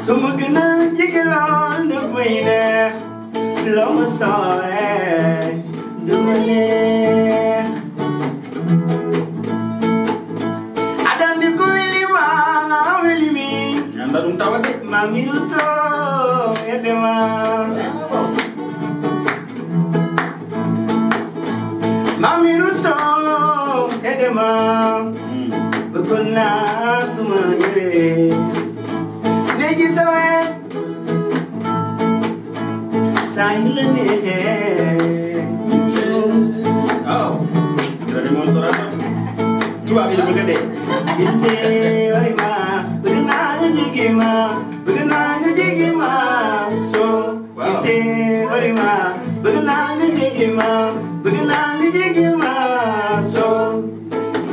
Sama gën a jege lool dafay neex. loo ma sooree du ma neex. Adam di ko wili ma wili mi. ñanda dum tawa de. Ma miruto edema. Ma miruto edema. Bëggoon naa suma ñëwee. Léegi sa wet saa yu la neexee. waaw. dina demoon Sorata. tubaab yi la bëgg a dee. Inte wari ma bëgg naa nga jege ma bëgg naa nga jege ma soo. Inte wari ma bëgg naa nga jege ma bëgg naa nga jege ma soo.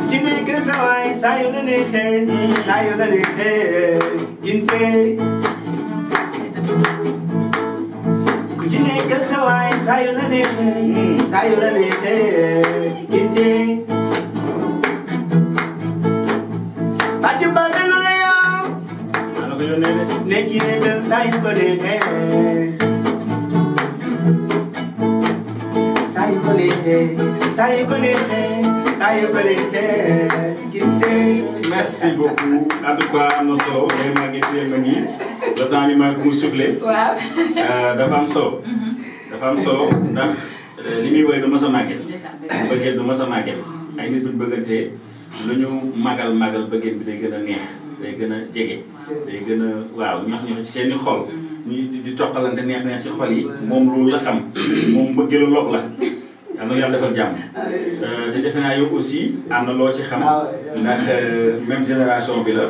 ci nekk sa waay saa yu la neexee. neexee saa yu la neexee ginte ku ci nekkal sa waay saa yu la neexee ginte bàcc ba dana la yow ana ko yónnee de nekk yéegal saa yu ko neexee saa yu ko neexee saa yu ko neexee saa yu ko neexee ginte merci beaucoup en tout cas am na solo léegi maa ngi téye ma nii le temps ni maa ngi mu soufflé waaw. dafa am solo dafa am solo ndax li muy woy du mës a màgget bëggeel du mës a màgget ay nit buñ bëggantee lu ñu màggal bëggeel bi day gën a neex day gën a jege day gën a waaw ñox ci seeni xol ñu di toqalante neex ci xol yi moom loolu la xam moom bëggeelu log la am na yàlla defal jàmm te defe naa yow aussi am na loo ci xam ndax même génération bi la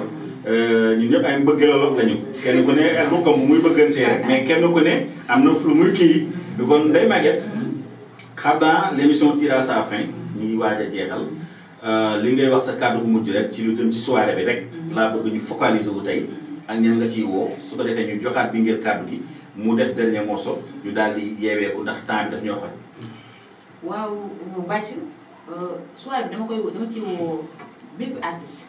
ñun ñëpp ay mbëggeelaloog lañu kenn ku ne ak bokkam bu muy bëggantee rek mais kenn ku ne am na lu muy kii kon day màgget xam naa l'émission tire à sa fin ñu ngi waaj a jeexal li ngay wax sa kàddu bu mujj rek ci lu jëm ci soirée bi rek laa bëgg ñu focaliser wu tey ak ñan nga ciy woo su ko defee ñu joxaat bi ngeen kàddu gi mu def dernier morceau ñu daal di yeeweeku ndax temps bi daf ñoo xoj. waaw bàcc soirée bi dama ci woo bépp artiste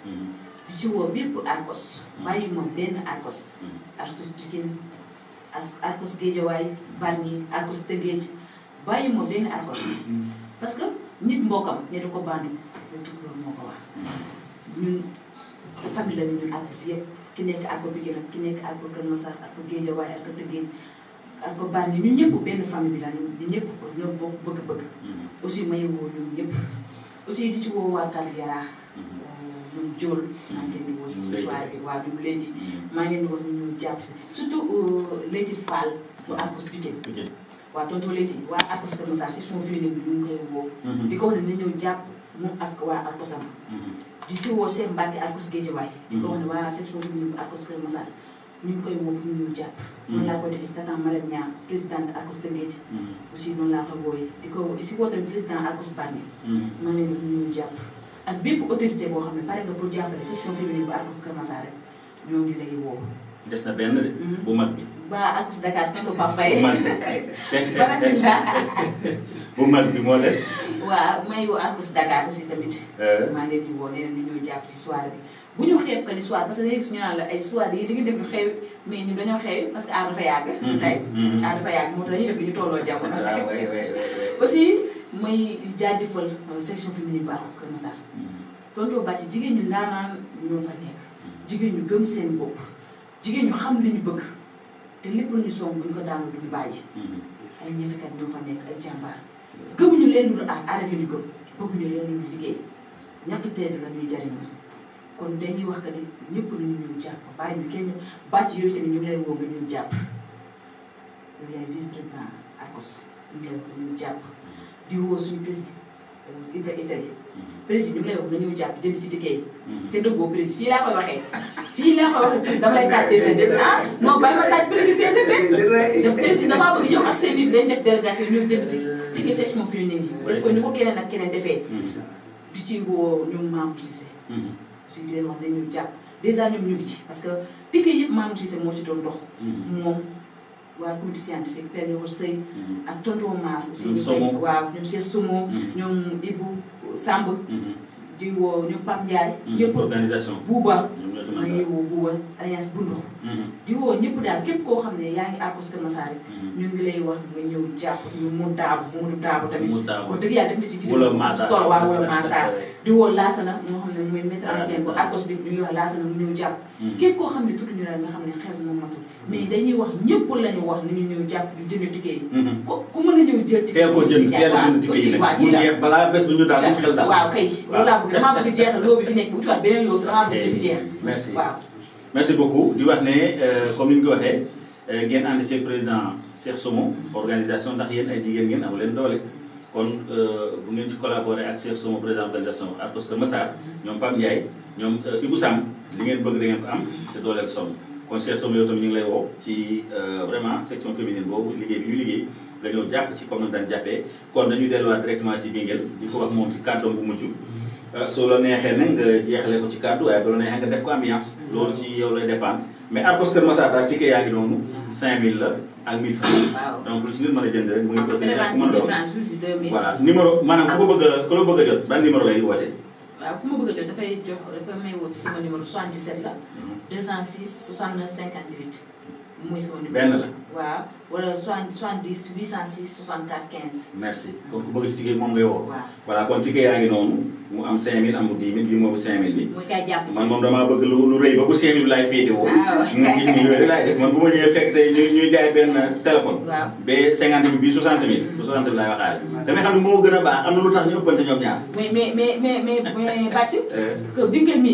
di ci woo bépp arcos bàyyi moom benn arcos arcos Pikine arcos Guédiawaye Bargny arcos Tëngéej bàyyi moom benn arcos parce que nit mbokkam ne du ko bandu lu tukk loolu moo ko wax ñun famille la ñun artistes yëpp ki nekk arco Pikine ki nekk arco Kër Massar arco Guédiawaye arco Tëngéej arco Bargny ñun ñëpp benn famille bi la ñun ñëpp ñoo bokk bëgg-bëgg aussi may woo ñun ñëpp aussi di ci woo waa Kàddu Yaraax ñoom Diol maa ngi leen di woo si soirée bi waa ñoom Leyti maa ngi leen di wax ñu jàpp si surtout Leyti Fall bu arcos Pikine waa tonton Leyti waa arcos Kër Massar si son féminin bi ñu ngi koy woo di ko wax ne na ñëw jàpp moom ak waa arcosam di si woo Cheikh Mbacke arcos Guédiawaye di ko wax ne waa section féminine bu arcos Kër Massar ñu ngi koy woo pour ñu ñëw jàpp noonu laa koy defee si tatan Marème Niang présidente arcos Tëngéej aussi noonu laa koy wooyee di si woo tamit président arcos Bargny maa ngi leen di ñu ñëw jàpp ak bépp autorité boo xam ne pare nga pour jàppale section féminine bu arcos Kër Massar rek ñoo ngi lay woo des na benn de bu mag bi ba arcos Dakar tonton Pape Faye bu mag bi bu mag bi moo des waaw may woo arcos Dakar aussi tamit maa ngi leen di woo nee na ñu ñëw jàpp ci soirée bi bu ñu xeeb que ni soir parce que léegi suñu naan la ay soir yi dañuy def lu xew mais ñun dañoo xew parce que aar dafa yàgg. tey aar dafa yàgg moo tax dañuy def lu ñu tolloo jamono. aussi may jaajëfal section féminine bu arcos Kër Massar. tonton Bàcc jigéen ñu ndaanaan ñoo fa nekk. jigéen ñu gëm seen bopp. jigéen ñu xam li ñu bëgg te lépp lu ñu song bu ñu ko daanu duñu bàyyi. ay ñeefikat ñoo fa nekk ay jàmbaar. gëmuñu leen lu aar aar la ñu gëm bëgguñu leen lu liggéey ñàkk tedd la ñuy jariñoo. kon dañuy wax que ni ñëpp nañu ñëw jàpp bàyyi ñu kenn bàcc yooyu tamit ñu ngi lay woo nga ñëw jàpp yow yaay vice président arcos ñu ngi lay woo nga ñëw jàpp di woo suñu président Ibra Itali président ñu ngi lay wax nga ñëw jàpp jënd ci ticket yi te dëggoo président fii laa koy waxee dama lay taaj TCD non bàyyi ma taaj président TCD daf président damaa bëgg yow ak seen nit dañ def délégation ñëw jënd si ticket section féminine yi def ko ni ko keneen ak keneen defee di ci woo ñoom Mamour Cissé si di leen wax nañu jàpp dèjà ñoom ñu ngi ci parce que ticket yëpp Mamour Cissé moo ci doon dox moom waa comité scientifique Père Yowar Seye ak tonton Mar aussi waaw ñoom Cheikh Somo ñoom Ibou Samb di woo ñoom Pape Ndiaye ñëpp organisation Bouba ma ngi woo Bouba alliance Bundox di woo ñëpp daal képp koo xam ne yaa ngi arcos Kër Massar rek ñu ngi lay wax nga ñëw jàpp ñu mu daabu tamit wax dëgg yàlla def na ci vidéo solo waaw wala Massar di woo Laasana ñoo xam ne mooy mettre en scène bu arcos bi ñu ngi wax Laasana mu ñëw jàpp képp koo xam ne tudd ñu daal nga xam ne xel moom matul mais dañuy wax ñëpp lañu wax nañu ñëw jàpp ñu jënd ticket yi ku mën a ñëw jël ticket teel ko jënd ticket yi nag mu jeex balaa bés bu ñu daal mu xel daal waaw kay loolu laa bëgg damaa bëgg jeexal loo bi fi nekk bu utiwaat beneen loo damaa bëgg di jeex merci waaw merci beaucoup di wax ne comme ni ñu ko waxee ngeen ànd ci président Cheikh Somo organisation ndax yéen ay jigéen ngeen amu leen doole kon bu ngeen ci collaborer ak Cheikh Somo président organisation arcos Kër Massar ñoom Pape Ndiaye ñoom Ibou Samb li ngeen bëgg da ngeen ko am te dooleel Somo kon Cheikh Somo yow tamit ñu ngi lay woo ci vraiment section féminine boobu liggéey bi ñu liggéey nga ñëw jàpp ci comme nañu daan jàppee kon dañuy delluwaat directement ci Binguel di ko wax moom ci kàddoom bu mujj soo la neexee nag nga jeexale ko ci kàddu waaye bu la neexee nga def ko ambiance loolu ci yow lay dépendre mais Arcos Kër Massar daal ticket yaa ngi noonu 5000 la ak 1000 francs donc lu ci nit mën a jënd rek muy peut-être ak mën a doon voilà numéro maanaam ku la bëgg a jot ban numéro lay woote waaw ku ma bëgg a jot dafa may woo ci sama numéro 77 la 206 69 58 muy sama numéro benn la waaw wala 70 806 64 15 merci kon ku bëgg ci ticket moom ngay woo waaw voilà kon ticket yaa ngi noonu mu am 5000 am 10 000 bi moomu 5000 bi moo caa jàpp man moom damaa bëgg lu rëy ba bu 5000 bi laay féete woo yooyu laay def man bu ma ñëwee fekk tey ñuy jaay benn téléphone waaw ba 50 000 bi 60 000 bu 60 000 laay waxaale damay xam ne moo gën a baax am na lu tax ñu ëppante ñoom ñaar mais bàcc que bi ngeen mi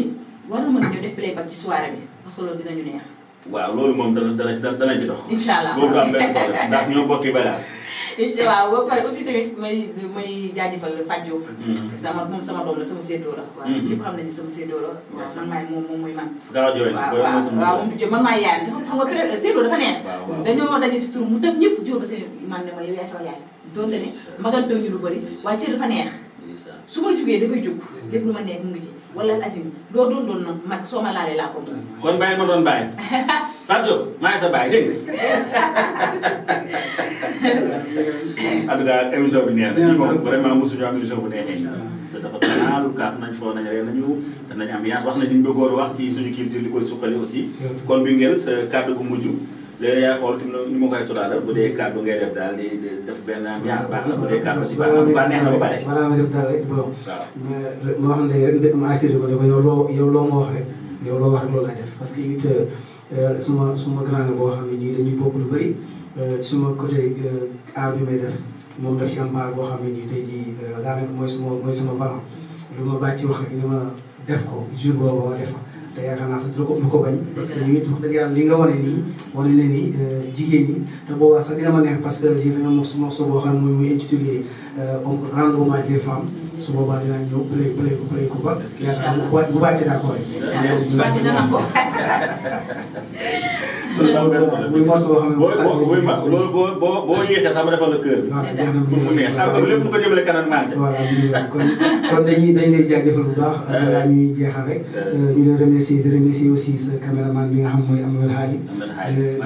war na mën a ñëw def playback ci soirée bi parce que loolu dinañu neex waaw loolu moom dana ci dox incha allah loolu du am benn problème ndax ñoo bokki bagage incha allah ba pare aussi tamit may jaajëfal Fatou Diop moom sama doom la sama séddoo la waaw ñëpp xam nañu sama séddoo la waaw man maay moom mooy man gaaw jooy waaw moom du jë man maay yaay dafa xam nga séddoo dafa neex dañoo daje si tur mu tëb ñëpp jóor ba seen man ne ma yow yaay sama yaay doonte ne magantew ñu lu bëri waaye cër dafa neex su ma jógee dafay jóg lépp lu ma nekk mu ngi ci wala Asim doo doon nag mag soo ma laalee laa ko moom. kon bàyyi ma doon bàyyi Fatou Diop maa ngi sa bàyyi dégg nga. en tout cas émission bi neex na moom vraiment mosuñu am émission bu neexee. parce que dafa tanaalu kaaf nañ foo nañ ree nañu danañ ambiance wax nañ liñ bëggoon wax ci suñu culture li koy suqali aussi. kon bi ngeen sa kàddu gu mujj. léegi yaa xool ni ma koy tuddee bu dee kàddu ngay def daal di def benn ambiance baax na bu dee kàddu si baax na bu baax neex na ba pare. balaa ma def dara rek bon. waaw ma wax ne rek ma assuré ko ne ko yow loo ma wax rek yow loo wax rek loolu laay def parce que it suma grand boo xam ne nii dañuy bokk lu bëri suma côté art bi may def moom daf ci am part boo xam ne nii tey jii daanaka mooy sama parent lu ma bàcc wax rek ni ma def ko jour boobu ma def ko. te yaakaar naa sax du ko bañ parce que yow it wax dëgg yàlla li nga wane nii wane na ni jigéen ñi te boobaa sax dina ma neex parce que j'ai fait un morceau boo xam ne muy intitulé rendre hommage les femmes su boobaa dinaa ñëw play ko ba yaakaar naa bu bàcc daa ko rek. bàcc dana ko. muy morceau boo xam ne loolu boo yéexee sax ma defal la kër. pour mu neex am lépp lu ko jëmale kanam maa ngi voilà kon dañ lay jaajëfal bu baax. balaa ñuy jeexal rek. ñu lay remercier aussi sa caméraman bi nga xam mooy Amadou Hali.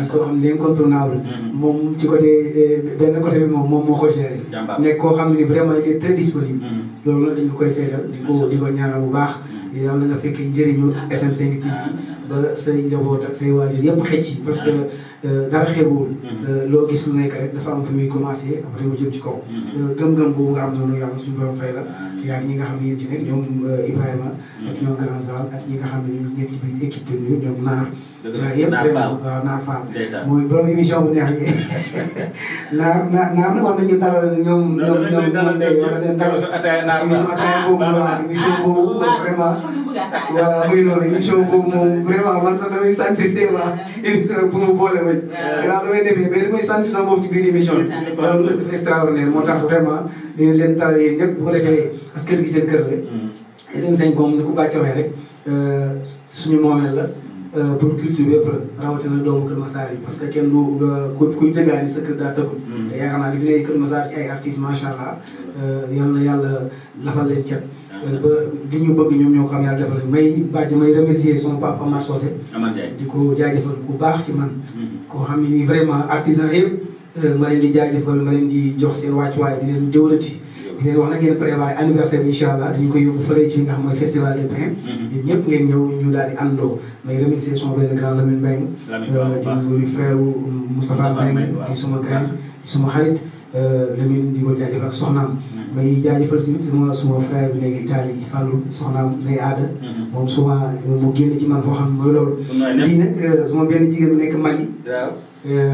di ko xam l'incontournable. moom ci côté benn côté bi moom moo ko géré. nekk koo xam ne vraiment il est très disponible. loolu nag dañ ko koy seedal di ko ñaanal bu baax. yàlla nga fekkee njëriñu SM5 TV ba say njaboot ak say waajur yëpp xëcc parce que dara xeebuwul. loo gis lu nekk rek dafa am fu muy commencé après mu jëm ci kaw. gëm-gëm boobu nga am noonu yàlla suñu borom fay la. yaa ñi nga xam ne yéen ci nekk ñoom Ibrahima. ak ñoom Grand Zal ak ñi nga xam ne ñu nekk ci biir équipe de nuyu ñoom Naar. yëpp vraiment waaw Naar Fall. mooy borom émission bu neex bi Naar nag war nañu dalal ñoom wala leen dalal émission ataaya boobu waaw émission boobu vraiment. voilà muy noonu émission boobu moom vraiment man sax damay sentir vraiment émission bu mu boole ma. gannaaw damay defee mais damay sentir sama bopp ci biir émission bi. loolu la def extraordinaire moo tax vraiment dinañ leen taal yéen ñëpp bu ko defee parce que kër gi seen kër la. SM5 moom ni ko bàcc waxee rek suñu moomeel la. pour culture bépp rawatina doomu Kër Massar yi parce que kenn du kuy jëgaani sa kër daa tëggul. te yaakaar naa li fi nekk Kër Massar ci ay artistes macha allah yal na yàlla lafal leen cat. ba li ñu bëgg ñoom ñoo ko xam yàlla defal leen may remercier son papa Amar Socé. di ko jaajëfal bu baax ci man. koo xam ne nii vraiment artisan yëpp ma leen di jaajëfal ma leen di jox seen wàccuwaay di leen jëwalati. di leen wax na ngeen préparé anniversaire bi incha allah dañu koy yóbbu fële ci nga xam mooy festival des pains. ñun ñëpp ngeen ñëw ñu daal di àndoo may remercier sama benn grand Lamine Mbengue. di frère Moustapha Mbengue di suma gan di suma xarit Lamine di ko jaajëfal ak soxnaam. may jaajëfal tamit suma frère bi nekk Italie Fallou soxnaam Ndeye Aada. moom souvent mu génn ci man foo xam mooy loolu. lii nag suma benn jigéen bi nekk Mali.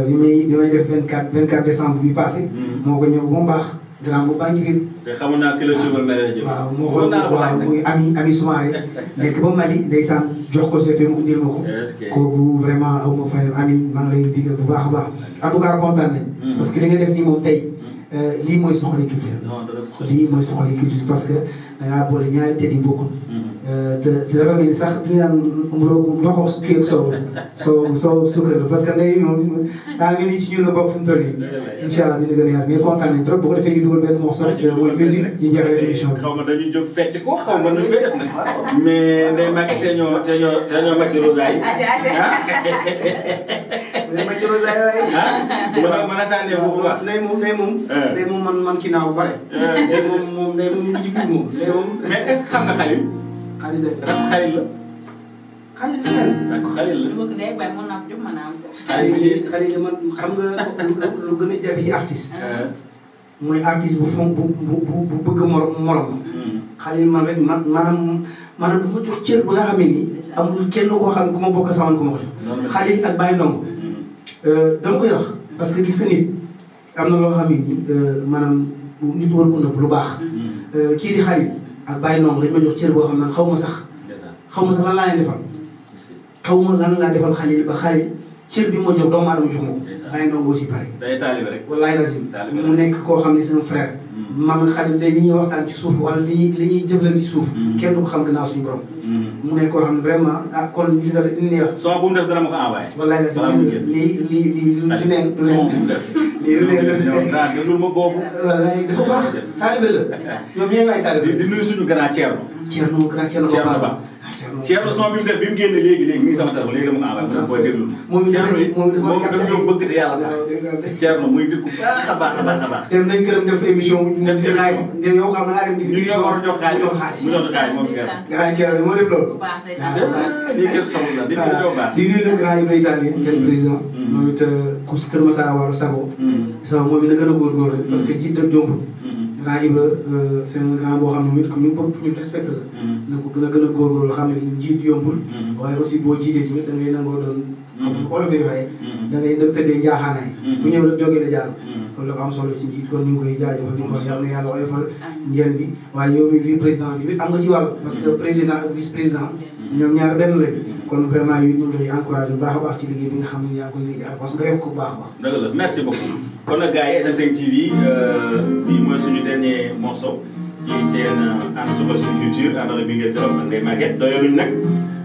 bi may def 24 décembre bi passé. moo ko ñëw ba mu baax. grand bu baax ci biir. te xamoon naa kilo suba mel na jëm. waaw moo xool waaw muy ami Soumaré nekk ba Mali ndeysaan jox ko CP mu indil ma ko. kooku vraiment aw ma fayam ami maa ngi lay digal bu baax a baax. en tout cas kontaan nañ. parce que li nga def nii moom tey lii mooy soxla culture. lii mooy soxla culture parce que da ngaa boole ñaari tët yi bokkul. te dafa mel ni sax li ñu naan ndoxu kii ak soow suukar la parce que ndey moom daa mel ni ci ñun la bokk fi mu toll nii. incha allah dina gën a yaatu mais kontaan nañ trop bu ko defee ñu dugal benn morceau mooy musique ñu jeexalee émission bi. xaw ma dañu jóg fecc ko xaw ma nuñ koy def nag mais ndey Macky te ñoo màcc rosaay. ndey màcc rosaay waaye. mën a sànnee bu baax. ndey moom man kii naa bu pare. ndey moom ñu ci biir moom. ndey moom mais est-ce que xam nga Khalil. Khalil de rakk Khalil la. Khalil de seen. rakk Khalil la. lu bëgg ndey bay mën naa ko jox ma naam. Khalil de man xam nga lu gën a jafe ci artiste. mooy artiste bu fonk bu bëgg morom. Khalil man rek maanaam du ma jox cër ba nga xam ne nii amul kenn koo xam ku ma bokk sama ku ma ko def. Khalil ak Baye Ndongo. dama koy wax parce que gis nga nit am na loo xam ne nii maanaam nit war ko nëbb lu baax. kii di Khalil ak Baye Ndongo dañ ma jox cër boo xam ne xaw ma sax lan laa leen defal. xaw ma lan laa defal Khalil ba Khalil cër bi ma jox doomu aadama jox ma ko. Baye Ndongo aussi pare. day taalibe rek. wallaay lazim mu nekk koo xam ne c'est un frère. maam ak Khalil tey li ñuy waxtaan ci suuf wala li ñuy jëflante ci suuf. kenn du ko xam gannaaw suñu borom. mu nekk koo xam ne vraiment ah kon gis nga li ñuy wax. soo bu mu def dana ma ko envoyé. wallaay lazim lii lu neen du neen. lii lu neen dul ma boobu. wallaay dafa baax. taalibe la. ñoom ñooy waay taalibe. di nuyu suñu grand Thierno. Thierno Ba. Thierno son bi mu def bi mu génne léegi mi ngi sama téléphone léegi dama ko envoyé. koy déglu moom dafa ñëw bëgg te yàlla tax. Thierno muy nit ku baax a baax. dem nañ këram def émission yow xam naa dem di ñu ngi war a jox xaalis mu jox xaalis moom Thierno. grand Thierno moo def loolu. lii kenn xamul la nit ñi baax. di nuyu le grand Ibrahima Italien seen président. moom it ku si Kër Masara wala Sago. moom it na gën a góorgóorlu parce que jiit da jomb. grand Ibra c'est un grand boo xam ne nit ku ñu bëgg ñu respecté la. na ko gën a góorgóorlu xam ne njiit yombul. waaye aussi boo jiitee tamit da ngay nangoo doon. xam nga olof yi dafay. da ngay tëddee njaaxaanaay. ku ñëw rek jógee la jàll. loolu dafa am solo ci njiit kon ñu ngi koy jaajëfal di ko yàlla na yàlla oyofal njëriñ bi waaye yow mi vice président bi am nga ci wàll parce que président ak vice président ñoom ñaar benn lañ kon vraiment yu ñu lay encouragé bu baax a baax ci liggéey bi nga xam ne yaa ngi koy liggéey parce que nga yokk ko bu baax a baax. dëgg la merci beaucoup kon nag gars yi SM5 TV bii mooy suñu dernier morceau ci seen ànd suxal suñu culture àndala bi ngeen trop ak Ndeye Maguette doyaluñ nag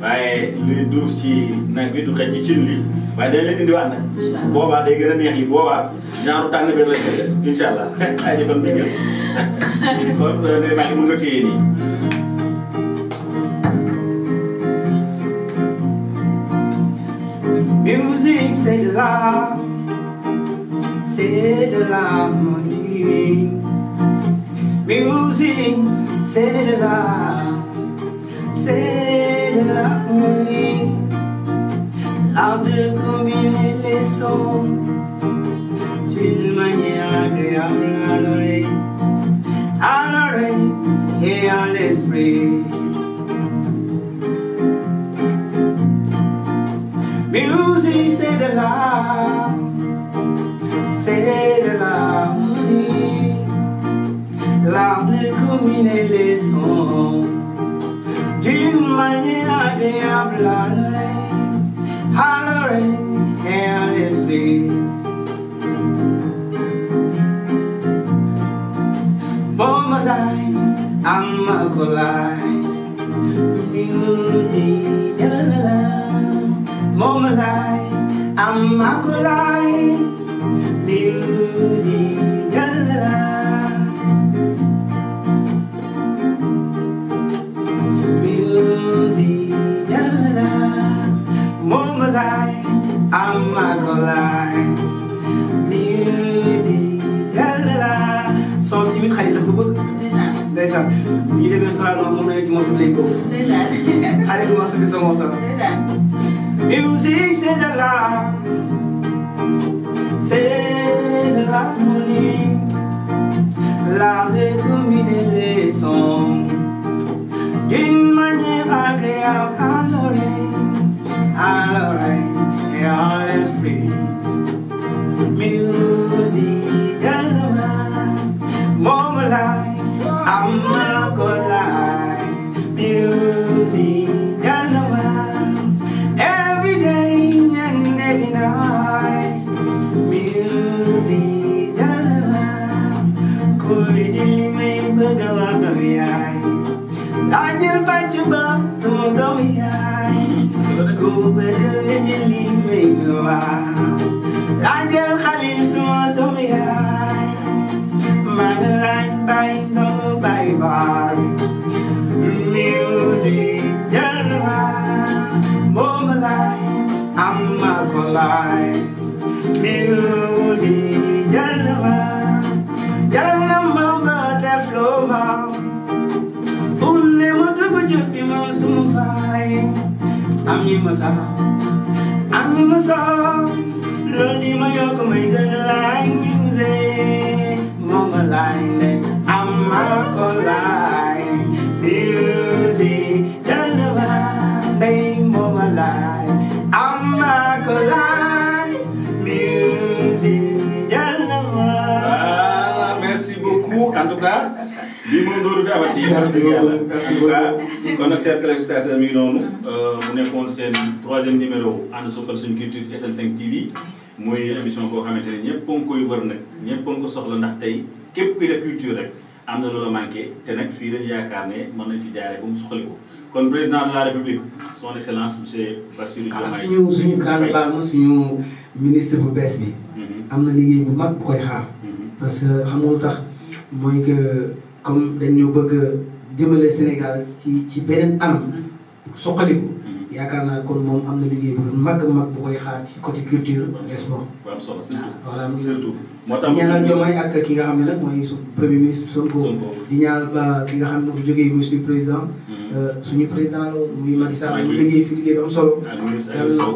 waaye luy duuf ci nag bi du xëj ci cin li waaye dañ leen indiwaat nag boobaa day gën a neex yi boobaa genre tànn biir lañ koy def incha allah ay ci kon bi ngeen kon Ndeye Maguette mun nga téye nii. Music, c'est de l'art, c'est de l'harmonie. Music, c'est de l'art, c'est de l'harmonie. L'art de combiner les sons d'une manière agréable à l'oreille et à l'esprit. Musique, c'est de l'art, c'est de l'harmonie. L'art de combiner les sons d'une manière agréable à l'oreille et à l'esprit. I'm a collide. Music, la la la. Mama life, I'm a collide. Music, la la la. Music, la la la. Mama life, I'm a collide. Music, la la la. Son timit xarit daf ko bëgg. Ndeysaan bu ñu demee Sorano moom la ñu ci morceau bi lay boobu. Ndeysaan xale bi morceau bi sa morceau la. Ndeysaan. Musique c'est de l'art, c'est de l'harmonie, l'art de combiner les sons d'une manière agréable à l'oreille et à l'esprit. Musique de l'art, mon life. I'm not gonna lie, music's gonna lie. Every day and every night. waaw laajal Xalil suma doom yaay maa ngi laaj bay ndongo bay faal music jar na waaw booba laay am ma ko laay music jar na waaw jar na ma ba def loo ma ma dugg jukki moom suma faay am ñi ma sax loolu di ma yokk may gën a laay music moom a laay ne am ma ko laay music jël na ma ndey moom a laay am ma ko laay music jël na ma. Merci beaucoup en tout cas. lii moom dooru fi amati merci yàlla en tout cas kon nag chers téléspectateurs mi ngi noonu mu nekkoon seen 3e numéro ànd suqal suñu culture ci SN5 TV muy émission koo xamante ne ñëpp a ngi koy wër nag ñëpp a ngi ko soxla ndax tey képp kuy def culture rek am na loola manqué te nag fii lañu yaakaar ne mën nañ fi jaaree ba mu suqaliku kon président de la république son excellence monsieur Bassirou Diomaye suñu grand baal ma suñu ministre bu bees bi am na liggéey bu mag bu koy xaar parce que xam nga lu tax mooy que comme dañu bëgg a jëmale Sénégal ci beneen anam soqaliku yaakaar naa kon moom am na liggéey bu mag bu koy xaar ci côté culture et sport. bu am solo surtout voilà surtout moo tax di ñaanal Diomaye ak ki nga xam ne nag mooy su premier ministre Sonko di ñaanal ki nga xam ne moo fi jógee muy suñu président suñu président la muy Macky Sall mu liggéey fi liggéey bu am solo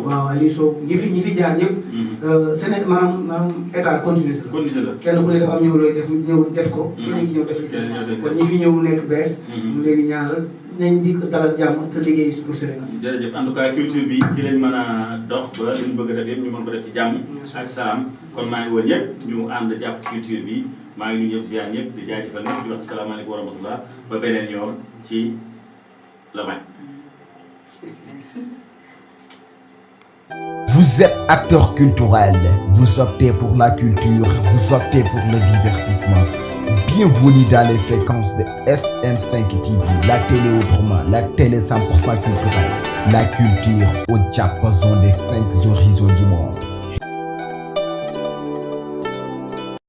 waaw Aliou Sow ñi fi jaar ñëpp Sénégal maanaam état continué la kenn ku ne dafa am ñëw def ko keneen ki ñëw def li des kon ñi fi ñëw nekk bees ñu leen di ñaanal nañ di dalal jàmm te liggéey pour Sénégal. jërëjëf en tout cas culture bi ci lañ mën a dox ba li ñu bëgg a def yëpp ñu mën ko def ci jàmm ak salaam kon maa ngi woon ñëpp ñu ànd jàpp ci culture bi maa ngi nuyu ñëpp ziar ñëpp di jaajëfal ñëpp di wax asalaamaaleykum wa rahmatullah ba beneen yoon ci la may. Vous êtes acteur culturel, vous optez pour la culture, vous optez pour le divertissement. Bienvenue dans les fréquences de SN5 TV, la télé autrement, la télé 100% culturelle. La culture au diapason des 5 horizons du monde.